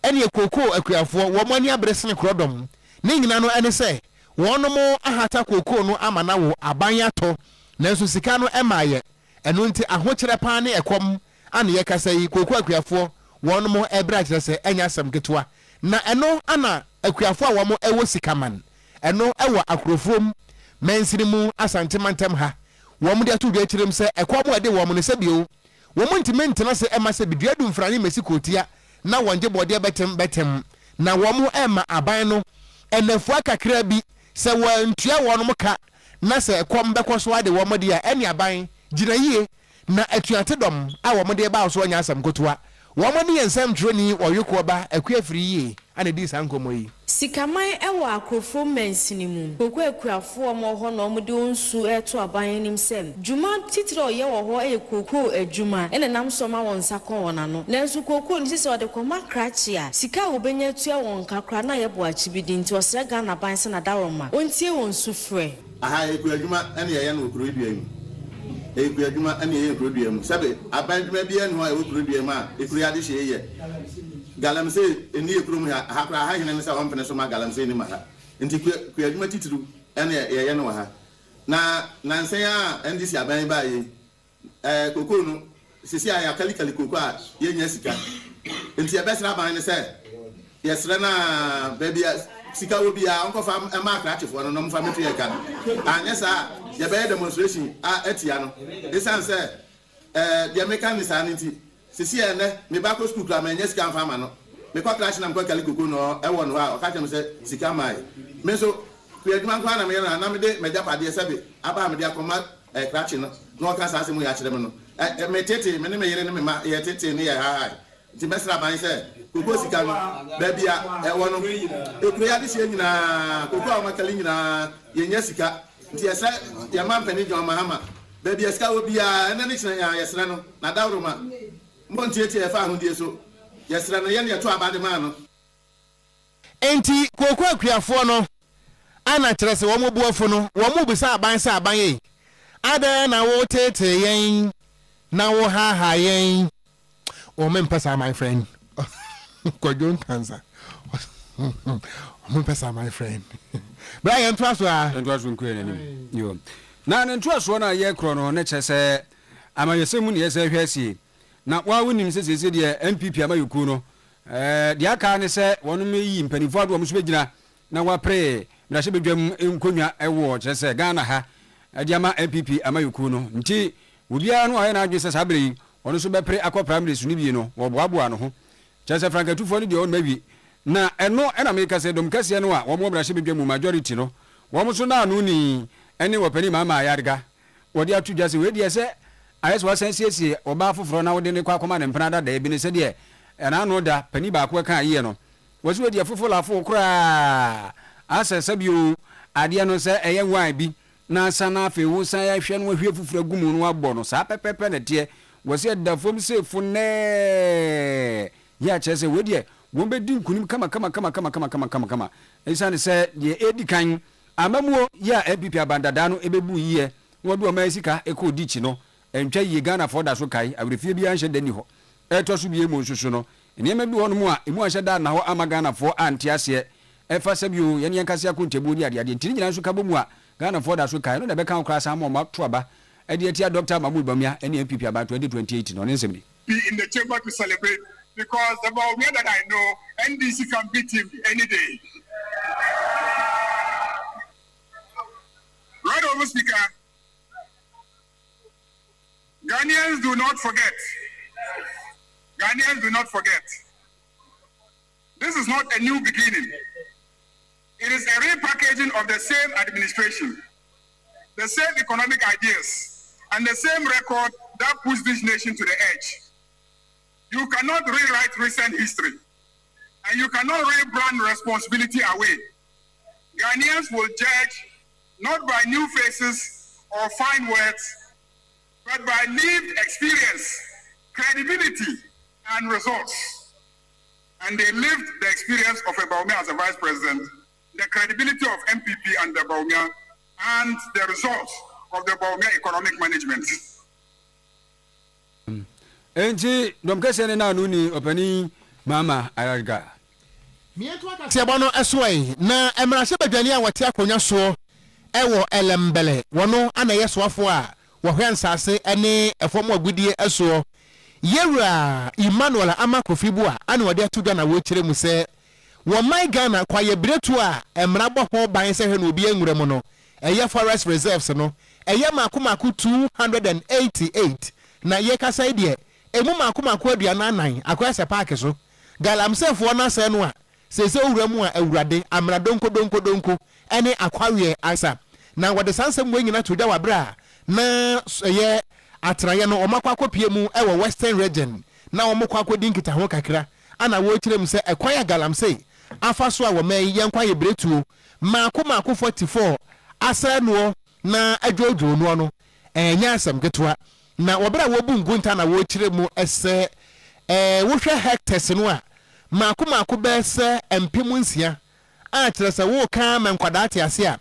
[SPEAKER 2] ene ekoko akuafo wo mo ani abresene krodom ne nyina no ene se wono mo ahata koko no amana wo aban ato nanso sika no emaye eno nti ahokyere pa ne ekom ana ye kasa yi koku akuafo won mo ebra kire se enya asem ketwa na eno ana akuafo a wo mo ewo sikaman eno ewo akrofom mensirimu asantemantam ha wo mo de atu dwa kirem se ekwa mo ade wo mo ne se bio wo mo ntimentena se ema se bidua du mfrani mesi kotia na wonje bode betem na wo mo ema aban no enefu akakra bi se wo ntua wo no ka na se ekom bekoso ade wo mo de a ene aban gina yie na atuate dom a wo mo de ba so anya asam kotoa wo mo ne ensam troni oyeko ba akua firi yie ana di sankomo yi
[SPEAKER 12] sikaman ewo akrofo mensini mu kokwa akuafo mo ho no mo de onsu eto aban nim sem juma titire oye wo ho ekoko adwuma ene nam so ma won sakon wona no nanso kokko ni sese ode koma krachi a sika obenya tua won kakra na ye bo achibidi nti osre ga na ban se na daroma ontie won su frɛ
[SPEAKER 13] aha eku adwuma ene ye no okro dua mu eku adwuma ene ye okro dua mu sabe aban dwuma bia no a okro dua mu a ekuru ade hye ye galamse eni ekuru ha hakra ha hene ne sa wompene so ma galamse ni ma ha nti ku adwuma titiru ene ye no ha na nansen a ndisi aban ba ye kokko no sisi a ya kalikali kokko a ye nya sika nti e besra aban ne se yesre na babia sika obi a onko fa ma akrachefo no no mfa metu ye ka anya sa ye be demonstration a etia no esan se the mechanics an nti sisi ene me ba ko school kla ma nya sika mfa ma no me kwa crash na mko kali kokko no e wo no a o ka chem se sika mai me so ku eduma kwa na me na me de me japade sebe aba me de akoma crash no no ka sa se mu ya kire me no me tete me ne me yere ne me ma ye tete ne ya ha nti mesra ban se kokko sika no ba bia e wo no ekuru ya de sie nyina kokko a makali nyina ye nya sika nti esa ya ma mpani John Mahama ba bia sika obi a ene ne kina ya yesra no na dawroma mo ntieti e fa ahudie so yesra no ye ne to abade ma no
[SPEAKER 2] enti kokko akuafo no ana kire se wo mo buafo no wo mo bisa aban sa aban yi ada na wo tete yen na wo ha yen o men pesa my friend Kwajon cancer o men pesa my friend Brian Traswa
[SPEAKER 1] nkwe nanim yo na ntwaso na ye kro no ne chese amayesemu ne yese hwasi na wa wonim sese de MPP amayoku no de aka ne se wono meyi mpanifo ado mo so begina na wa pre na hye bedwam enkonwa ewo chese Ghana ha de ama MPP amayoku no nti obia no aye na adwese sabere ono so be pre akọ primary sunu bi no wo boaboa no ho chese franka tufo ni de on mawi na eno ena me kase dom kase no a wo mo bra hye bedwam majority no wo mo so na anu ni ene wo pani mama ayarga wo de atu dwase we de se ayes wa sensiesi oba foforo na wo de ne kwa koma ne mpana da da bi ne se de ena no da pani ba ko kan ye no wo so de foforo afo kura asese bio ade no se eye wan bi na sana afi wo san ya hwe no hwe foforo gumu no abo no sa pepepe ne tie wo se da fom se fu ne ya chese we de wo be din kunim kama isane se de edi kan amamuo ya MPP abandada no ebebu yiye wo do ma sika eko dichi no entwa yi Ghana for da so kai abrefie bia nhye dani ho eto so bie mo nsusu no enema bi hono mu a emu ahye da na ho ama Ghana for anti ase efa sabio ye ne yankase akontebu ni ade ntini nyina so kabomu a Ghana for da so kai no da be kan kra sa ma to aba ade etia Dr. Mahmoud Bamia ene MPP aba 2028 no nsemi
[SPEAKER 14] be in the chamber to celebrate because the Baumia that I know NDC can beat him any day. Right over, Speaker. Ghanaians do not forget. Ghanaians do not forget. This is not a new beginning. It is a repackaging of the same administration, the same economic ideas, and the same record that pushed this nation to the edge. You cannot rewrite recent history, and you cannot rebrand responsibility away. Ghanaians will judge not by new faces or fine words, but by lived experience, credibility, and results. And they lived the experience of a Baumia as a vice president, the credibility of MPP and the Baumia, and the results of the Baumia economic management.
[SPEAKER 1] Enji domkese ne na nuni opani mama ayarga
[SPEAKER 2] Tiabono esoi na emrahye badwani a wote akonya so ewo elembele wono ana yesoafo a wo hwansase ene efom agudie eso Yera Emmanuel Amakofibua ane wode atudwa na wo kire mu se wo my Ghana kwaye bretu a emrabo ho ban se he no obi enwure mu no eye forest reserves no eye makomako 288 na ye kasa ide emu makomako aduanan akwese park so galamsefo na se no a sese owura mu a awurade amradonko ene akwawe asa na wode sansem we nyina tudwa wabra na ye atraye no omakwa kopie mu ewo western region na omokwa akodi nkita ho kakra ana wo kirem se ekwaya galamse afaso a wo mai yenkwaye bretu makomako 44 asa no na adwojo no enya asem ketwa na wobra wo bu ngunta na wo kirem ese wo hwe hectares no a makomako bese empem nsia a kyerese wo ka mankwadate ase a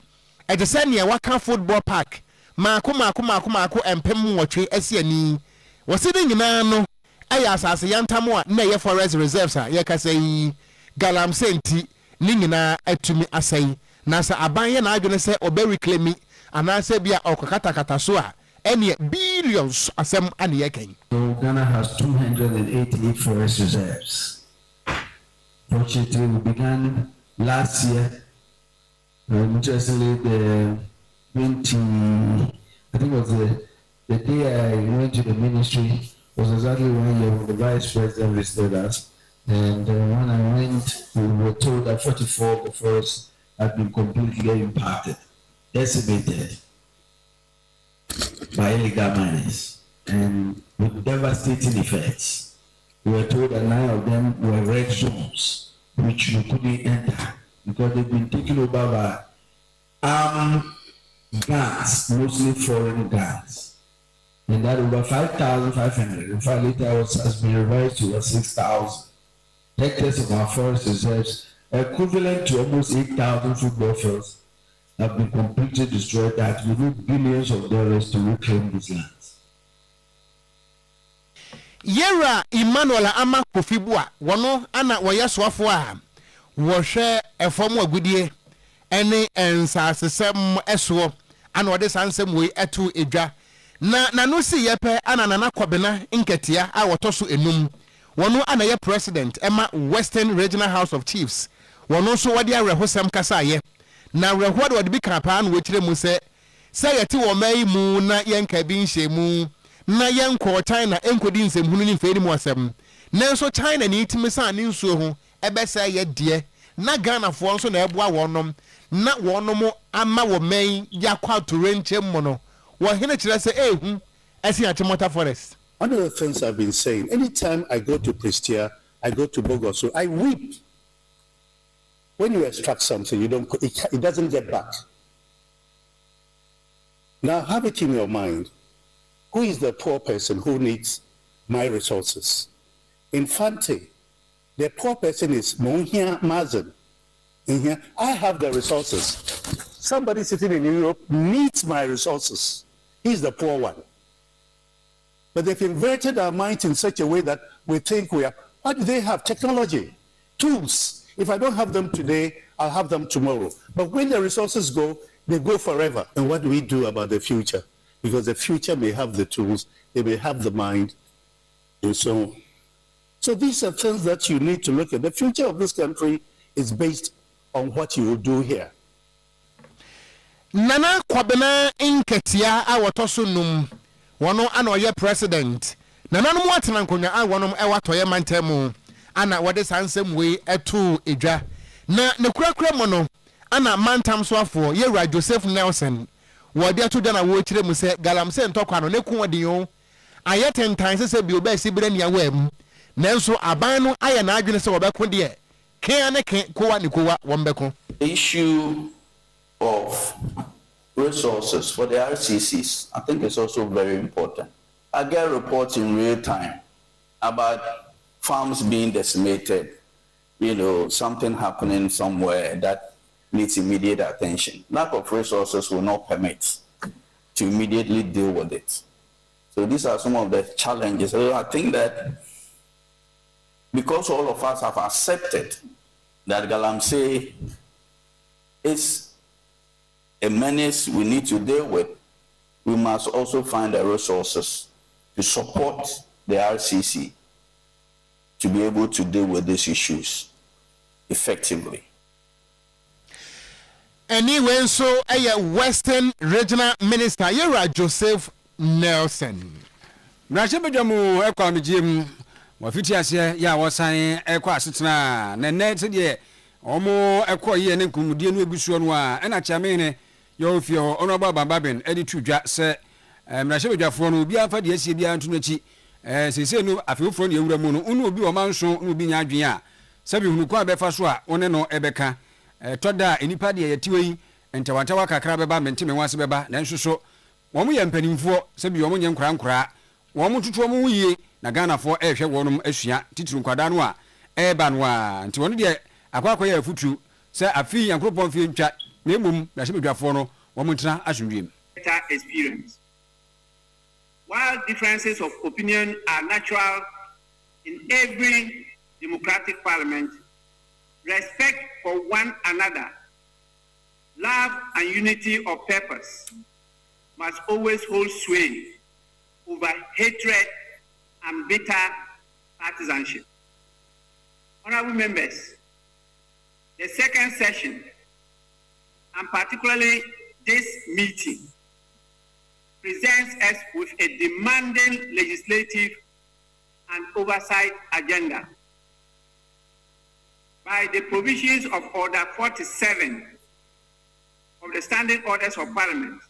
[SPEAKER 2] ejese ne waka football park mako empem wotwe asiani wasidi nyina no aya asase yantamo a na ye forest reserves a ye kasa yi galamse nti ni nyina atumi asai na sa aban ye na adwene se obe reclaim anase bia okakatakata so a ene billions asem ane ye kan.
[SPEAKER 15] So Ghana has 288 forest reserves. Fortunately, we began last year. Interestingly, I think it was the day I went to the ministry was exactly 1 year when the vice president visited us. And when I went, we were told that 44 of the forests had been completely impacted, decimated by illegal miners and with devastating effects. We were told that 9 of them were red zones, which we couldn't enter because they've been taken over by gangs, mostly foreign gangs. And that over 5,500, in fact later has been revised to over 6,000 hectares of our forest reserves, equivalent to almost 8,000 football fields, have been completely destroyed. That we need billions of dollars to reclaim these lands.
[SPEAKER 2] Yera Emmanuel Amakofibua wono ana woyeswafo a wo hwe efomu agudie ene ensasesem eso ana ode sansem we etu edwa na no si yepe ana nana kwabena nketia a wotoso enum wono ana ye president ema Western Regional House of Chiefs wono so wode arehosem kasa ye na reho de wode bi kapa na wetire mu se yeti wo mai mu na yenka bi nhye mu na yenko China enkodi nsem hunu ni mfeni mu asem nanso China ni timisa ni nsuo ho ebesa ye de na Ghana fo nso na eboa wonom na wonom ama wo mai yakwa to renche mono wo hene kire se ehu esi atimota forest.
[SPEAKER 16] One of the things I've been saying, anytime I go to Prestia, I go to Bogor, so I weep. When you extract something, it doesn't get back. Now have it in your mind, who is the poor person who needs my resources? Infante, the poor person is Monhia Mazen. In here, I have the resources. Somebody sitting in Europe needs my resources. He's the poor one. But they've inverted our minds in such a way that we think we are, what do they have? Technology, tools. If I don't have them today, I'll have them tomorrow. But when the resources go, they go forever. And what do we do about the future? Because the future may have the tools, they may have the mind, and so on. So these are things that you need to look at. The future of this country is based on what you will do here.
[SPEAKER 2] Nana kwabena inketia a wotoso num wono ana oye president nana no watena nkonya a wonom e watoye mantemu ana wode sansem we etu edwa na ne kurakura mo no ana mantam so afo Yewura Joseph Nelson wode ato dana wo kire mu se galamse ntokwa no ne ku wode yo aye tentan se bi obasi bira nia wam nanso aban no aye na adwene se wobeko de ke ne ke kowa ne kowa wombeko.
[SPEAKER 17] The issue of resources for the RCCs, I think it's also very important. I get reports in real time about farms being decimated, something happening somewhere that needs immediate attention. Lack of resources will not permit to immediately deal with it. So these are some of the challenges. So I think that because all of us have accepted that Galamsey is a menace we need to deal with, we must also find the resources to support the RCC to be able to deal with these issues effectively.
[SPEAKER 2] Anyway, so a Western Regional Minister, Yera Joseph Nelson.
[SPEAKER 1] Nashabajamu ekwa Jim wafiti ase ya wasan ekwa asetena na net de omo ekwa ye ne nkumudie no egusuo no a na chamene yo fio ono baba baben edi tudwa se nashabajafo no obi afa de asie bia ntu nachi sese no afefro ne ewura mu no unu obi o manso no obi nya adwen a sabi hunu kwa befa so a one no ebeka toda enipa de yetiwe yi ntawantawa kakra beba mentime wase beba nanso so wo mo ye mpanimfo sabi wo mo nye nkura wɔn tutu wɔn yie na Ghana fo ɛhwɛ wɔn asua titiri nkwadaa no a ɛɛba no a nti wɔn deɛ akɔakɔ yɛ afutu sɛ afi yankoropɔn fie ntwa na emom na hyɛ badwafoɔ no wɔn ntena asomdwem.
[SPEAKER 18] Experience. While differences of opinion are natural in every democratic parliament, respect for one another, love and unity of purpose must always hold sway over hatred and bitter partisanship. Honorable members, the second session, and particularly this meeting, presents us with a demanding legislative and oversight agenda. By the provisions of Order 47 of the Standing Orders of Parliament,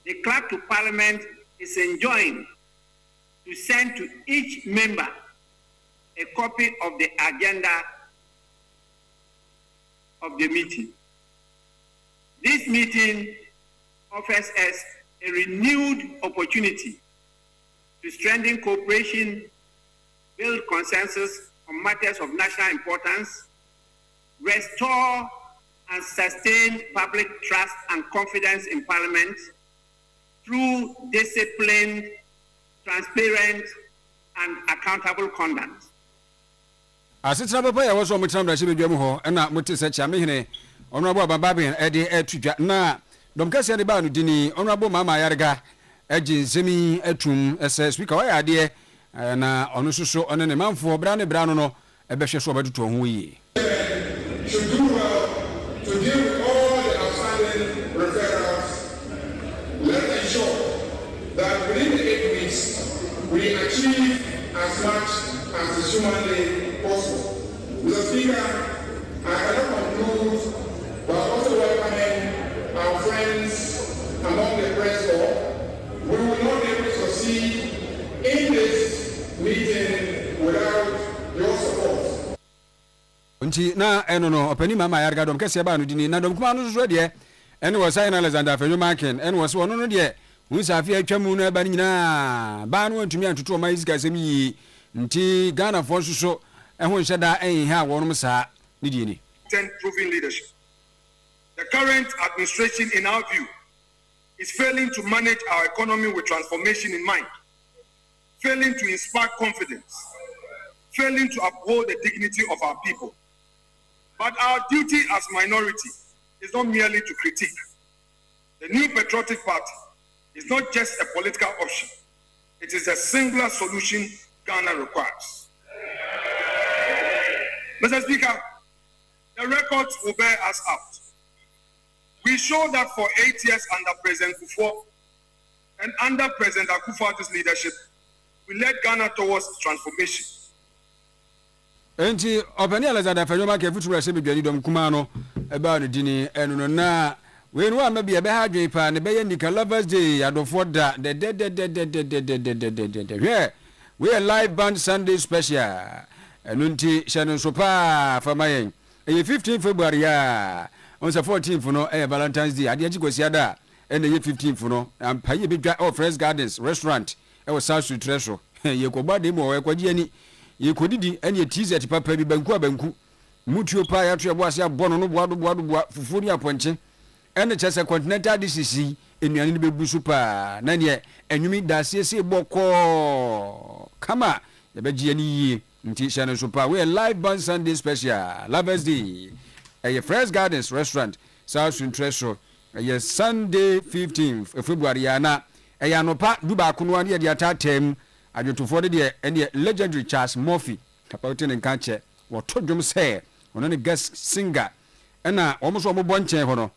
[SPEAKER 18] the Clerk to Parliament is enjoined to send to each member a copy of the agenda of the meeting. This meeting offers us a renewed opportunity to strengthen cooperation, build consensus on matters of national importance, restore and sustain public trust and confidence in Parliament through disciplined, transparent, and accountable conduct.
[SPEAKER 1] Asitra papa ya waso mo tram da shebe dwam ho na mo te se cha mehene onrabo abababin ede etudwa na domkase de ba no dini onrabo mama yarega eji nsemi atum ese speaker wa ya de na ono soso ono ne manfo bra ne bra no no ebehwe so obedoto ho yi.
[SPEAKER 14] Should do well to deal with all the outstanding referrals. Let's ensure that within the 8 weeks we achieve as much as is humanly possible. Mr. Speaker, I cannot conclude by also welcoming our friends among the press corps. We will not be able to succeed in this meeting without your support.
[SPEAKER 1] Nti na eno no opani mama yarga dom kese ba no dini na dom kuma no so de ene wo sign Alexander Fenyo Markin ene wo so no no de hu safi atwamu no ba nyina ba no ntumi antoto o mai sika semi nti Ghana fo so ehun hyeda en ha wonom sa ni die ni
[SPEAKER 14] Proven leadership. The current administration, in our view, is failing to manage our economy with transformation in mind, failing to inspire confidence, failing to uphold the dignity of our people. But our duty as minority is not merely to critique. The New Patriotic Party is not just a political option. It is a singular solution Ghana requires. Mr. Speaker, the records will bear us out. We show that for 8 years under President Kufuor and under President Akufo-Addo's leadership, we led Ghana towards transformation.
[SPEAKER 1] Enti opani Alexander Fenyo Markin futura se bedwani dom kuma no eba no dini enu no na we no ama bia be ha dwen pa ne be yandika Lovers Day adofo da de we a live band Sunday special enu nti hye so pa famayen 15 February ya on the 14th no Valentine's Day ade agigosia da ene 15th no ampaye bedwa of Fresh Gardens restaurant e wo South Street Treasure ye ko bade mo we kwaji ani ye kodidi ene t-shirt papa bi banku mutuo pa ya to ebo ase abono no boado fufu ni aponche ene chese continental DCC enuane ni bebusu pa na ne enwumi dasie se boko kama ye beji ani yi nti shane so pa we live band Sunday special Lovers Day a Fresh Gardens restaurant South Street Treasure a Sunday 15th February ya na e ya no pa duba kuno ane ye de atatem adwotofo de ene legendary Charles Murphy kapautin en kanche wo to dwom say ono ne guest singer na omo so omo bonchen ho no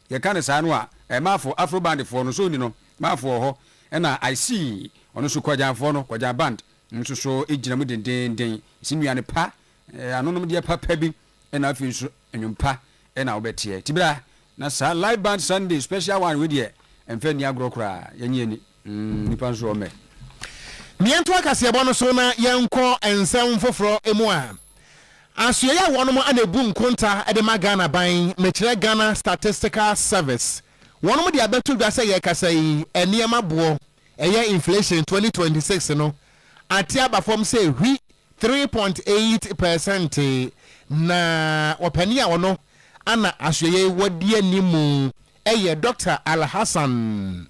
[SPEAKER 1] ye kan sa no a mafo afro band fo no so ni no mafo ho na I see ono so kwajanfo no kwajan band nso so ejina mu den sinuane pa anonom de papa bi na afi nso enwumpa na obetie tibra na sa live band Sunday special one we de emfa ni agrokra yenye ni nipa nso o me
[SPEAKER 2] miento akase ebo so na yenko ensem foforo emu a asoye ya wonom anabu nkonta de magana ban mekire Ghana Statistical Service wonom de abetu dwa se ye kasa yi eniema bo eye inflation 2026 no ati abafom say 3.8% na opani a wono ana asoye wodi animu eye Dr. Al-Hassan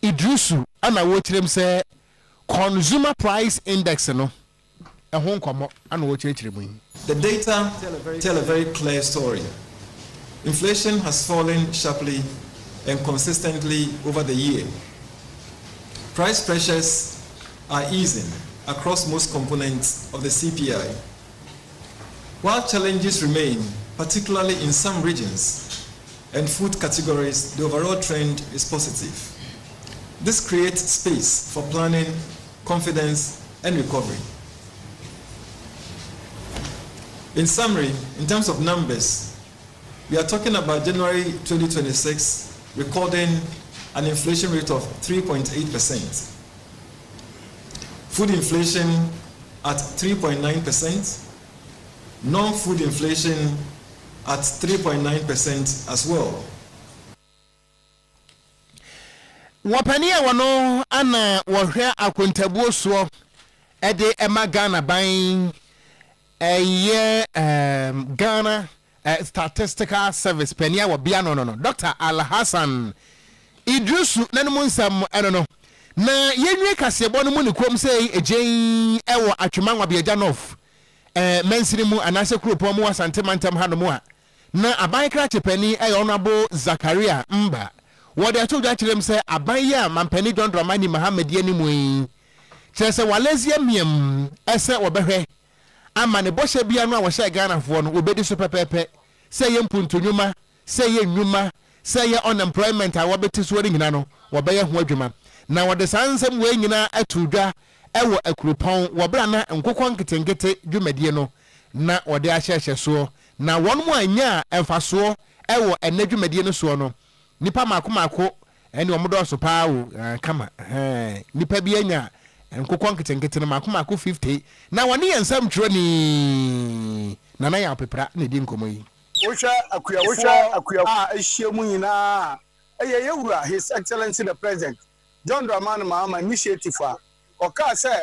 [SPEAKER 2] Idrisu ana wotirem say consumer price index no ehon komo ana wochirechire mu.
[SPEAKER 19] The data tell a very clear story. Inflation has fallen sharply and consistently over the year. Price pressures are easing across most components of the CPI. While challenges remain, particularly in some regions and food categories, the overall trend is positive. This creates space for planning, confidence, and recovery. In summary, in terms of numbers, we are talking about January 2026 recording an inflation rate of 3.8%. Food inflation at 3.9%, non-food inflation at 3.9% as well.
[SPEAKER 2] Wapania wano ana wahwe akontabuo so ede ema Ghana ban Ghana Statistical Service penia wa bia no Dr. Al-Hassan Idrisu nanu nsam no na yenwe kasebo no mu ne kom sei ejen ewo atwemanwa bia nof mensiri mu anase kropo mu asante mantam ha no mu a na aban kra chepani Honorable Zakaria Mba wode ato dwa kirem se aban ya mampani John Dramani Mohammed ye ni mu yi kire walezia miem ese obehwe ama ne boshe bia no a wo hye Ghana fo no obedi so pepepe se ye mpuntunwuma se ye nwuma se ye unemployment a wobeti so ri nyina no wobeye ho adwuma na wode sansem we nyina atudwa ewo akurupon wobra na nkokon ketenkete dwumadie no na wode ahyehye so na won mu anya emfaso ewo enadwumadie no so no nipa mako ene omodo so paa o kama nipa bi anya nkokon ketenkete no mako 50 na woni yensam twro ni na ya pepra na di nkomo yi
[SPEAKER 20] Osha akuya ehia mu nyina eye yewura His Excellency the President John Dramani Mahama initiative a oka say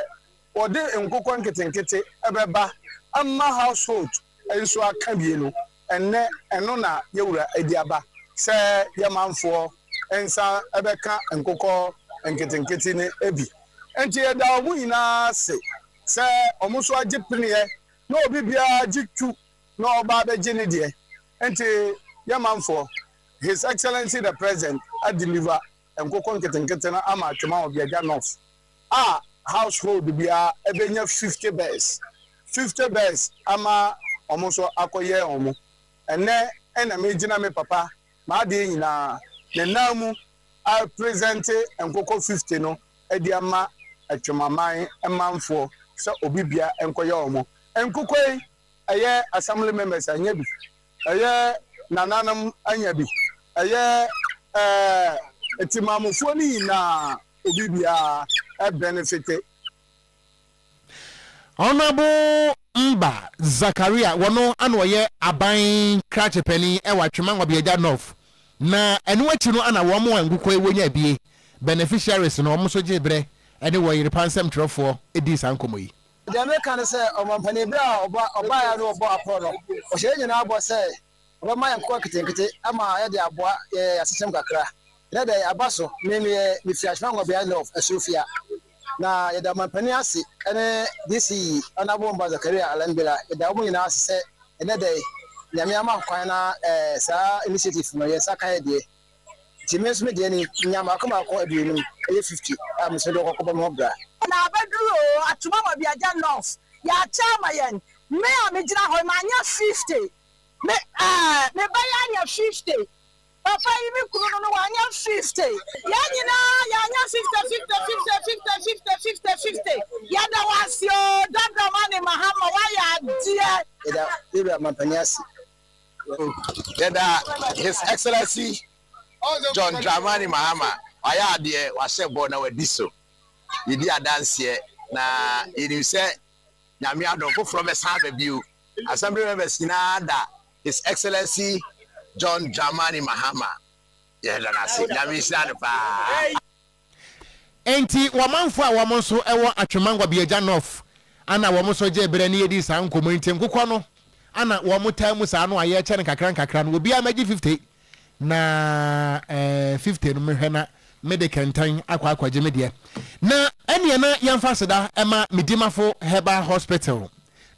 [SPEAKER 20] ode nkokon ketenkete ebeba amma household enso aka bie no enne eno na yewura ediaba say yamanfo ensa ebeka nkokon nketenkete ne ebi enti eda mu nyina se say omuso agi piniye na obi bia gitu na oba be gene de enti yamanfo His Excellency the President a deliver nkokon ketenkete na ama atwema obiaja north household bia ebenya 50 bears ama omuso akoye omo ene na mejina me papa ma de nyina ne namu a present nkokon 50 no edi ama atwemaman emanfo se obibia enkoye omo nkokoi eye assembly members anya bi eye nananam anya bi eye etimamufo ni na obibia benefit.
[SPEAKER 2] Honorable Mba Zakaria wono anoye aban krachepeni ewa twemangwa biaja north na enu achi no ana wo mo angukọ ewonya bie beneficiaries no omo so jebre ene wo Oyerepa nsem trofo edi sankomo yi
[SPEAKER 20] the American say omampani bra oba ya no obo aporo o hye nyina abo say oba ma yankọ ketenkete ama ya de abo ya sesem kakra na de abaso me fiashmangwa biaja north asofia na yada mampani ase ene DC Honorable Mba Zakaria Alambela yada mo nyina ase se ene de nyame ama kwan na sa initiative no yesa kan de timesu me de ni nyama akoma akọ aduenu 50 am se do kokko mo bra
[SPEAKER 21] na bedru atuma ma biaja north ya chama yen me amejira ho ma anya 50 me baya anya 50 papa ibi kunu no anya 50 ya nyina ya anya 50 ya da wasio dada mani mahama wa ya die
[SPEAKER 20] ida mapanyasi
[SPEAKER 22] His Excellency John Dramani Mahama aya de wasebo na wadiso yidi adanse na yidi se nyame adon foforo besa babiu assembly members na da His Excellency John Dramani Mahama yedana se nyame sha pa
[SPEAKER 2] enti wamanfo a wamonso ewo atwemangwa biaja north ana wamonso je bere ne yedi san komuniti nkokɔ no ana wamutai sa no aye kyene kakran no obi amaji 50 na 50 no mehwe na medicantan akwa gemedie na ene na yemfa seda ema medimafo herbal hospital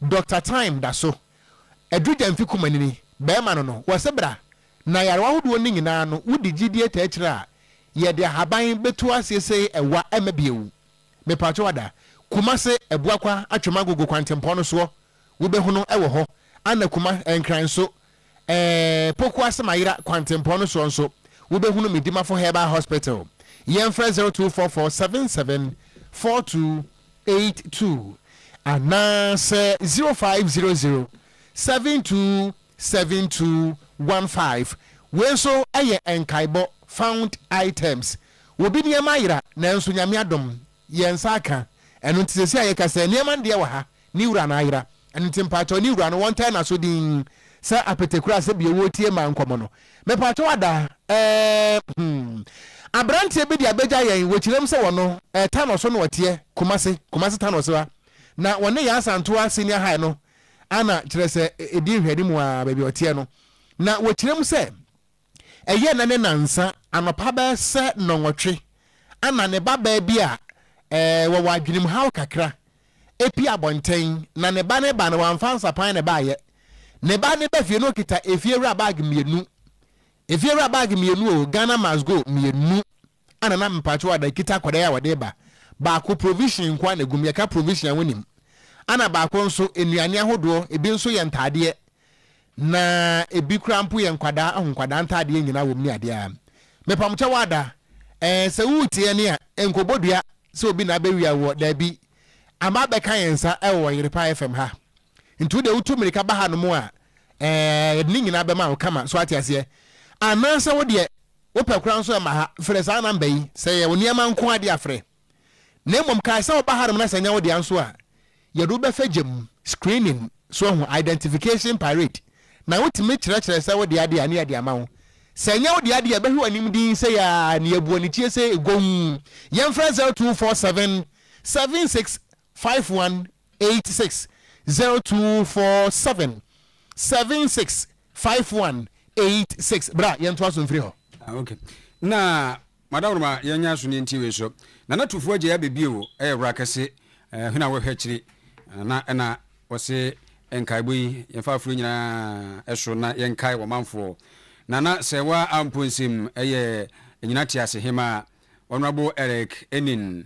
[SPEAKER 2] Dr. Time da so eduja mfi kumanini be ma no wasebra na yarwa hodo ni nyina no wudi gidie ta akira ye de haban betu asese ewa emabiewu me pacho wada kumase ebuakwa atwemagogo kwantempɔ no so wo be hono ewo ho ana kuma enkran so poku asemayira kwantempɔ no so nso wo be hunu medimafo herbal hospital yemfra 0244774282 ana se 0500727215 wenso eye enkaibo found items wo bi niam ayira na nso nyame adom yensa aka eno ntisi ayeka se niam ande wa ha ni wura na ayira eno timpacho ni wura no won tan na so din sa apetekura se bie wotie ma nkomo no me pacho wada abrante bi dia beja yen wochirem se wono tan so no wotie kumase tan so na wone ya asanto senior high no ana kire se edi hwede mu a ba bi wotie no na wochirem se eye na ne nansa anopa ba se nonwotwe ana ne baba bi a wo wadwenim haw kakra epi abonten na ne ba na wanfansa pan ne ba ye ne ba ne ba fie no kita efiewura bag mienu o Ghana must go mienu ana na mpacho wada kita kwada ya wade ba ko provision kwa na gum ya ka provision wonim ana ba ko nso enuane ahodo ebi nso ye ntade na ebi krampo ye nkwada ahonkwada ntade nyina wom ni ade a mepamcha wada se wutie ne a enkobodua se obi na bewia wo da bi ama be kan yensa e wo Oyerepa FM ha ntu de utu mirika ba ha no mu a ni nyina be ma wo kama so atiase anansa wo de wo pekura nso ma ha frɛ saa namba yi sɛ ye woniama nko ade afrɛ na mmom kai sɛ wo ba ha no na sɛ nya wo de anso a ye do be fagem screening so ho identification parade na wotimi kyerɛkyerɛ sɛ wo de ade ani ade ama wo sɛ nya wo de ade be hwe anim din sɛ ya ne abuo ne tie sɛ egom yemfrɛ 0247 765186 0247 765186 bra yento aso mfiri ho
[SPEAKER 1] okay na madam ma yenya so ne ntiwe so na natufo agye ya bebio wura kase huna wo hwekiri na wose enkaibo yi yemfa afro nyina eso na yenkai wo manfo na sewa amponsim nyina tiase hema honorable Eric Enin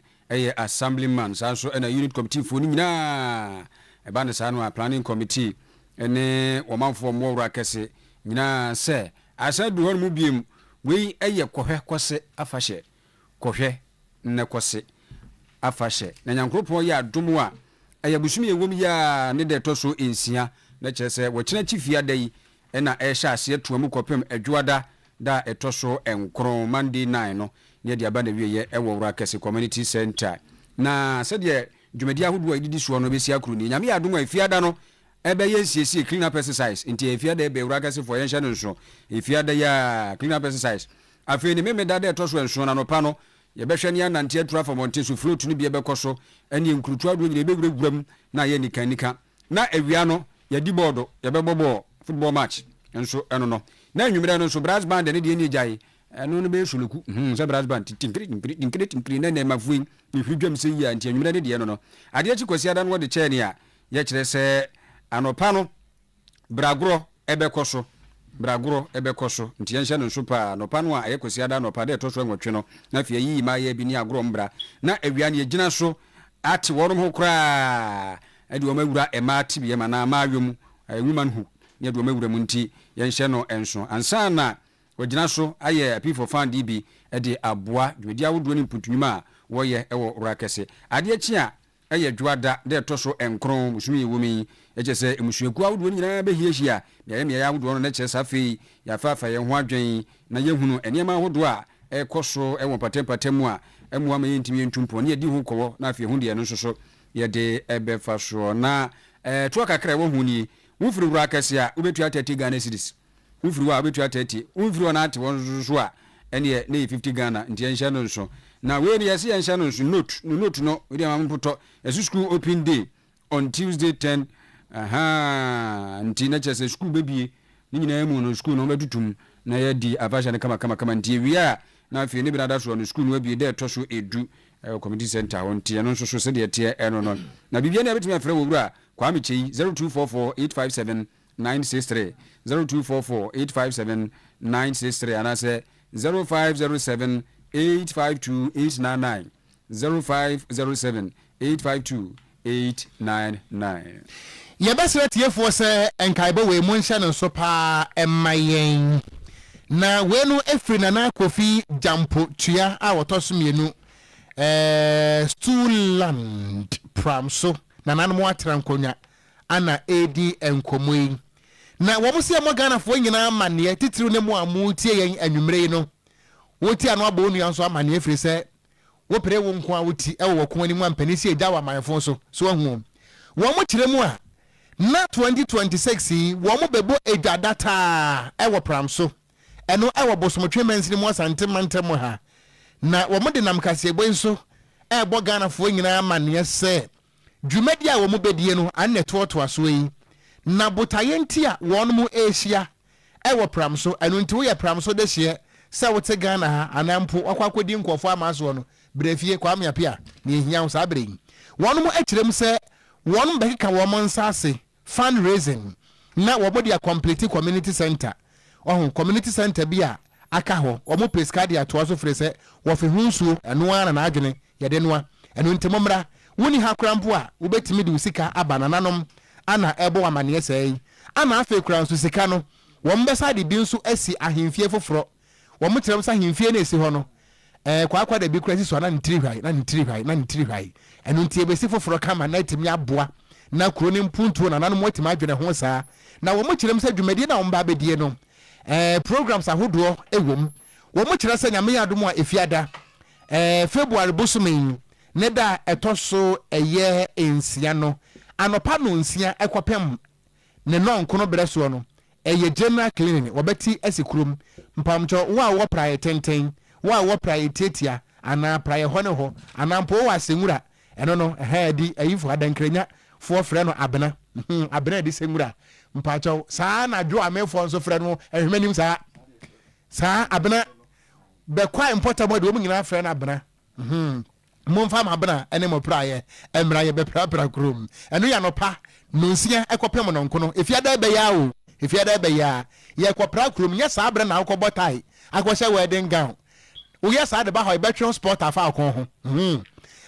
[SPEAKER 1] assemblyman sanso na unit committee fo ni nyina eba ne sanu a planning committee ene wo manfo mo wura kase nyina se asadu hon mu biem wei kohwe kose afahye kohwe ne kose afahye na nyankropo ya adomu a busumi ewom ya ne de toso ensia na kyerese wo kyena chifia dai na ehya ase atuamu kopem adwada da etoso enkron Monday 9 no ne de aba na wieye wura kase community center na sede dwumadi ahodo a ididi so no besi akru ni nyame ya adomu afiada no ebe yensiesi clean up exercise nti efiada ebe wura kase for yenhya nso efiada ya clean up exercise afi ni meme dada etoso enso na no pa no ye behwe ne anante atura for monte so float no bi ebe koso ene nkrutu ado nyire be guram na ye nikanika na ewia no ye di board ye be bobo football match enso eno no na nwumire no so brass band ne de ni jai eno no be suluku so brass band tinkiri na na mafuin ni hwidwam se yi anti nwumire ne de no ade chi kwasi ada no de che ne a ye kire se anopa no bragoro ebe koso nti yenhya no so pa anopa no a yekosi ada anopa de toso enwotwe no na fie yi ma ye bi ni agoro mbra na awia ne gina so ate wɔnom ho koraa ɛde wɔn awura ɛma tibie ma na maawom woman hu ne de wɔn awura mu nti yɛnhyɛ no enso ansa na wɔgyina so ayɛ appeal for fund bi ɛde aboa dwumadi ahodoɔ ne mpuntunwuma a wɔyɛ ɛwɔ ɔra kɛse adeɛ kyi a ɛyɛ dwada de ɛtɔ so nkron musumi yɛ wumi ɛkyɛ sɛ emusuaku ahodoɔ nyinaa bɛhiahyia yɛyɛ ahodoɔ no na kyerɛ sɛ afei yɛafaafa yɛn ho adwen na yɛhunu nneɛma ahodoɔ a ɛkɔ so ɛwɔ mpatampata mu a ɛmoa ma yɛntumi yɛntu mpɔ ne yɛdi ho kɔwɔ na afei ho deɛ no nso so yɛde ɛbɛfa soɔ na toa kakra ɛwɔ ho nie wofiri wura kɛse a wobɛtua 30 Ghana cedis wofiri hɔ a wobɛtua 30 wofiri hɔ no ate wɔn nso so a ɛneɛ ne yɛ 50 Ghana nti yɛnhyɛ no nso na wei ne yɛsɛ yɛnhyɛ no nso note no wode ama mpotɔ ɛso school open day on Tuesday 10 nti na kyerɛ sɛ school bɛbie ne nyinaa mu no school no wobɛtutum na yɛdi avasha no kama nti wie a na afei ne bi nada soɔ no school no abie dɛ ɛtɔ so ɛdu community center hɔ nti ɛno nso so sɛdeɛ teɛ ɛno no na biribia ne yɛbɛtumi afrɛ wɔ wura kwame kyɛyi 0244 857 963 0244 857 963 anaasɛ 0507 852 899 0507 852 899
[SPEAKER 2] yɛbɛsrɛ tiefoɔ sɛ nkaebɔ wei mu nhyɛ no nso paa ɛma yɛn na wei no ɛfiri nana kofi jampo tua a wɔtɔ so mmienu Stuland pram so nananom atera nkonnwa ana ɛdi nkɔmmɔ yi na wɔn sɛ mo Ghanafoɔ nyinaa amanneɛ titiriw ne mu a mo tie yɛn anwummere yi no wotie ano abɔ onua nso amanneɛ firi sɛ wopere wo nko a woti ɛwɔ wɔko anim ampani si agya wɔ amanfo so ahu wɔn mo kyerɛ mu a na 2026 yi wɔn mo bɛbɔ edwa data ɛwɔ pram so ɛno ɛwɔ bosomtwe mansini mu asante mantam ha na wɔn de nam kaseɛbɔ nso ɛbɔ Ghanafoɔ nyinaa amanneɛ sɛ dwumadi a wɔn mo bɛdie no anɛ toɔtoa so yi na botaye nti a wɔn mo ahyia ɛwɔ pram so ɛno nti woyɛ pram so de hyeɛ sɛ wote Ghana ha anampo akɔakɔdi nkɔfoɔ amasoɔ no brɛfie kwame apia ne ehia wo saa brɛ yi wɔn mo akyerɛm sɛ wɔn bɛkeka wɔn nsa ase fundraising na wɔn de a complete community center community center bi a aka hɔ wɔn pesca de atoa so frɛ sɛ wɔfe ho nsuo ɛno ara na adwene yɛde noa ɛno nti mmra woni ha krampo a wobɛtumi de sika aba nananom ana ɛbɔ amaneɛ sɛ yi ana afei kura nso sika no wɔn bɛsa de bi nso asi ahemfie foforɔ wɔn kyerɛm sɛ ahemfie no esi hɔ no kwakwa da bi kura si so na ntiri hwai ɛno nti ebesi foforɔ kama na etimi aboa na kuro ne mpuntuo na nananom watimi adwene ho saa na wɔn kyerɛm sɛ dwumadie na wɔn ba abɛdie no programs ahodoɔ ɛwom wɔn kyerɛ sɛ nyame yɛ adom a efiada February bosome ne da ɛtɔ so ɛyɛ nsia no anopa no nsia ɛkɔpem ne nɔnkono brɛ soɔ no ɛyɛ general clinic wɔbɛti asi kurom mpamkyɛ wo a wɔ praeɛ tenten wo a wɔ praeɛ tietia anaa praeɛ hɔ ne hɔ anaa mpo wɔ asɛnwura ɛno no ɛha di ayifo adankranya foɔ frɛ no abena abena di sɛnwura mpamkyɛ saa na dwo amefoɔ nso frɛ no ɛhwɛmanim saa abena bɛkwa important de wɔn nyinaa frɛ no abena momfa ma abena ɛne mo praeɛ ɛmmra yɛ bɛprapra kurom ɛno yɛ anopa nonsia ɛkɔpem nɔnkono efiada bɛyɛ yɛ kɔpra kurom nyɛ saa abena na akɔbɔ tai akɔhyɛ wedding gown woyɛ saa de ba hɔ ɛbɛtwe sport afa akɔn ho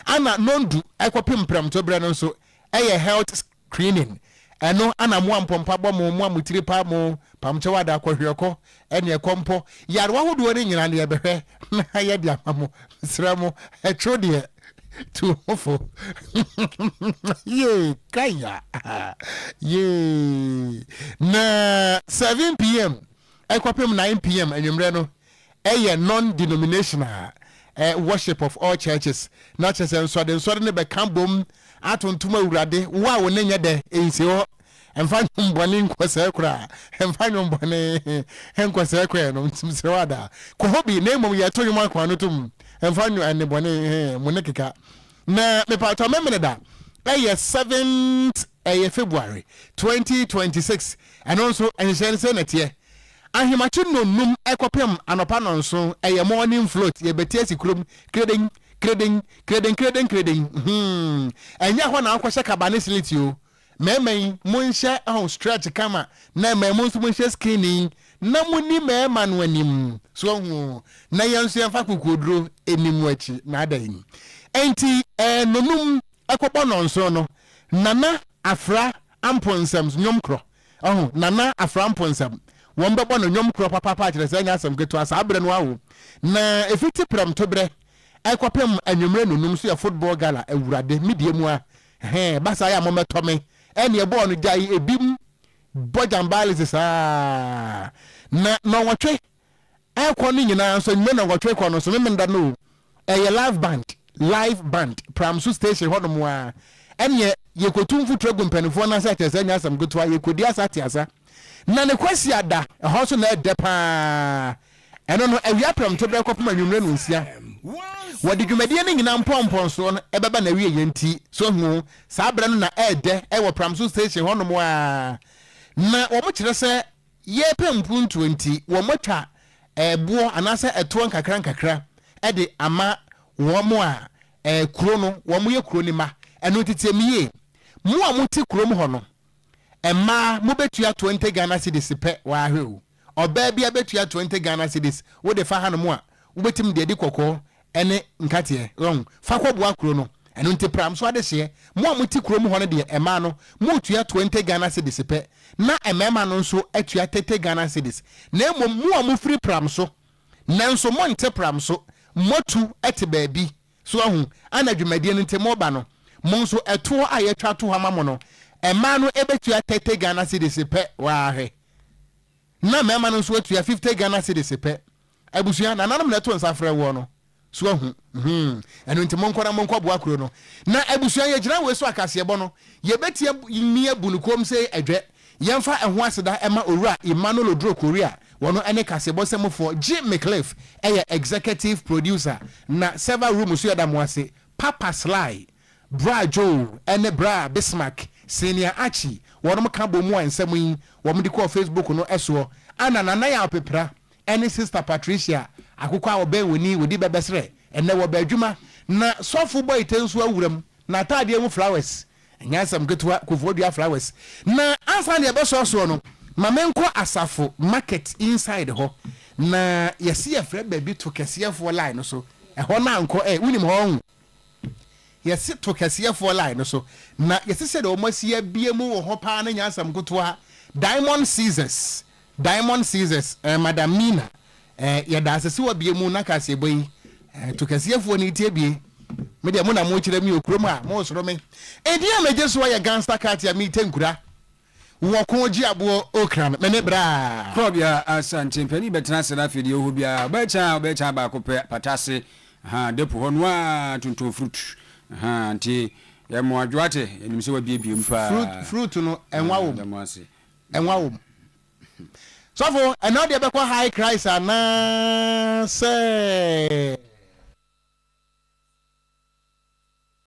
[SPEAKER 2] ana nondu ɛkɔpem prɛmto brɛ no nso ɛyɛ health screening ɛno ana mo ampɔmpa bɔ mo amutiri pa mo pamkyɛ wada akɔhwɛkɔ ɛne ɛkɔmpɔ yarewa hodoɔ ne nyina ne yɛbɛhwɛ na yɛde ama mo srɛ mo ɛtwo deɛ tuofo ye kaya ye na 7 p.m. ɛkɔpem 9 p.m. anwummerɛ no ɛyɛ non-denominational worship of all churches na kyerɛ sɛ nsɔre ne bɛka bom atontom awurade wo a wo ne nyɛ dɛ ɛnsi hɔ ɛmfa nwombɔne nkɔsɛɛ koraa ɛmfa nwombɔne nkɔsɛɛ koraa no srɛ wada kɔ hɔ bi na mmom yɛto nwom akoa no tom ɛmfa nnebɔne mo ne keka na mepatɔ memene da ɛyɛ 7th ɛyɛ February 2026 ɛno nso ɛnhyɛ ne sɛ nɛteɛ ahemakye nonum ɛkɔpem anɔpa no nso ɛyɛ morning float yɛbɛti asi kurom kredeng ɛnyɛ hɔ na akɔhyɛ kabane siliti o mɛmɛn monhyɛ stretch kama na mɛmɔ nso monhyɛ skinning na muni mɛma no anim so ho na yɛn nso yɛmfa kokoduro anim akyi na ada yi enti nonum ekwobo no nso no nana afra amponsam nyom kro nana afra amponsam won bebo no nyom kro papa kire se anya asem keto asa abre no awo na efiti pram to bre ekwapem anwumre nunum so ya football gala awurade medie mu a basa ya mometome ene e ball no jai ebim bojambali sa na no wotwe ekwo no nyina so nyina no wotwe ko no so memenda no live band pramsu station hono a ene yekotumfu tregu mpanifo na sa tese nya asam goto yekodi asati asa na ne kwasi ada ho so na edepa eno no awia pram to bre kopoma nwumre no nsia wadi dwumadie ne nyina mpompo so no ebeba na wie yenti so hu sa abra no na ede ewo pramsu station hono a na wo mo kire se ye pempu 20 wo motwa buo anase eto nkakra ede ama wo mo a kuro no wo mo ye kuro ni ma eno titemiye mo a mo ti kuro mo ho no emma mo betua 20 Ghana cedis pe wa ahwe oba bia betua 20 Ghana cedis wo de fa ha no mo a wo betim de di kokko ene nkate fa kwobua kuro no eno nti pram so ade hye mo a mo ti kuro mo ho no de emma no mo tua 20 Ghana cedis pe na emma no nso atua 30 Ghana cedis na mo a mo free pram so nanso mo nte pram so motu ete baabi so ahu anadwumadie nte mo ba no mo nso eto a ye twa to ha ma no emma no ebetua 30 Ghana cedis pe wa ahwe na mema no nso atua 50 Ghana cedis pe abusua na nanam na to nsafre wo no so ahu eno nte mo nkora mo nkwa boa kuro no na abusua ye gina we so akase bo no ye betie ni abunukom se adwe yemfa eho aseda ema owura Emmanuel Odro Korea wono ene kasebo semfo Jim McCliff executive producer na server room so yada mo ase Papa Sly Bra Joe ene Bra Bismarck Senior Achi wono ka bomu ansem yi wo mde ko Facebook no eso ana nana ya pepra ene sister Patricia akukwa obe woni wodi bebesre ene wo badwuma na sofo boy tenso awuram na tade mu flowers nyasam getwa kofodia flowers na ansa ne beso so no mamenko asafo market inside ho na yesi yefre baby to kesefo line so ho na anko unim ho yesi to kesefo line so na yesi se de o masia biemu ho pa na nyasam getwa Diamond Scissors Madam Mina yada asese wa biemu na kasebo yi to kesefo ni tie bie me de mo na mo kire mi okrom a mo soro me edi a meje so ya gangster cat ya mi tenkura wo ko ji abo okran me ne bra
[SPEAKER 1] probia asante pani betena sera fidi ho bia ba cha ba ko patase depo ho no a tonton fruit nti ya mo adwate enim se wa bie mpa
[SPEAKER 2] fruit no enwa wo so for another be ko high Christ na say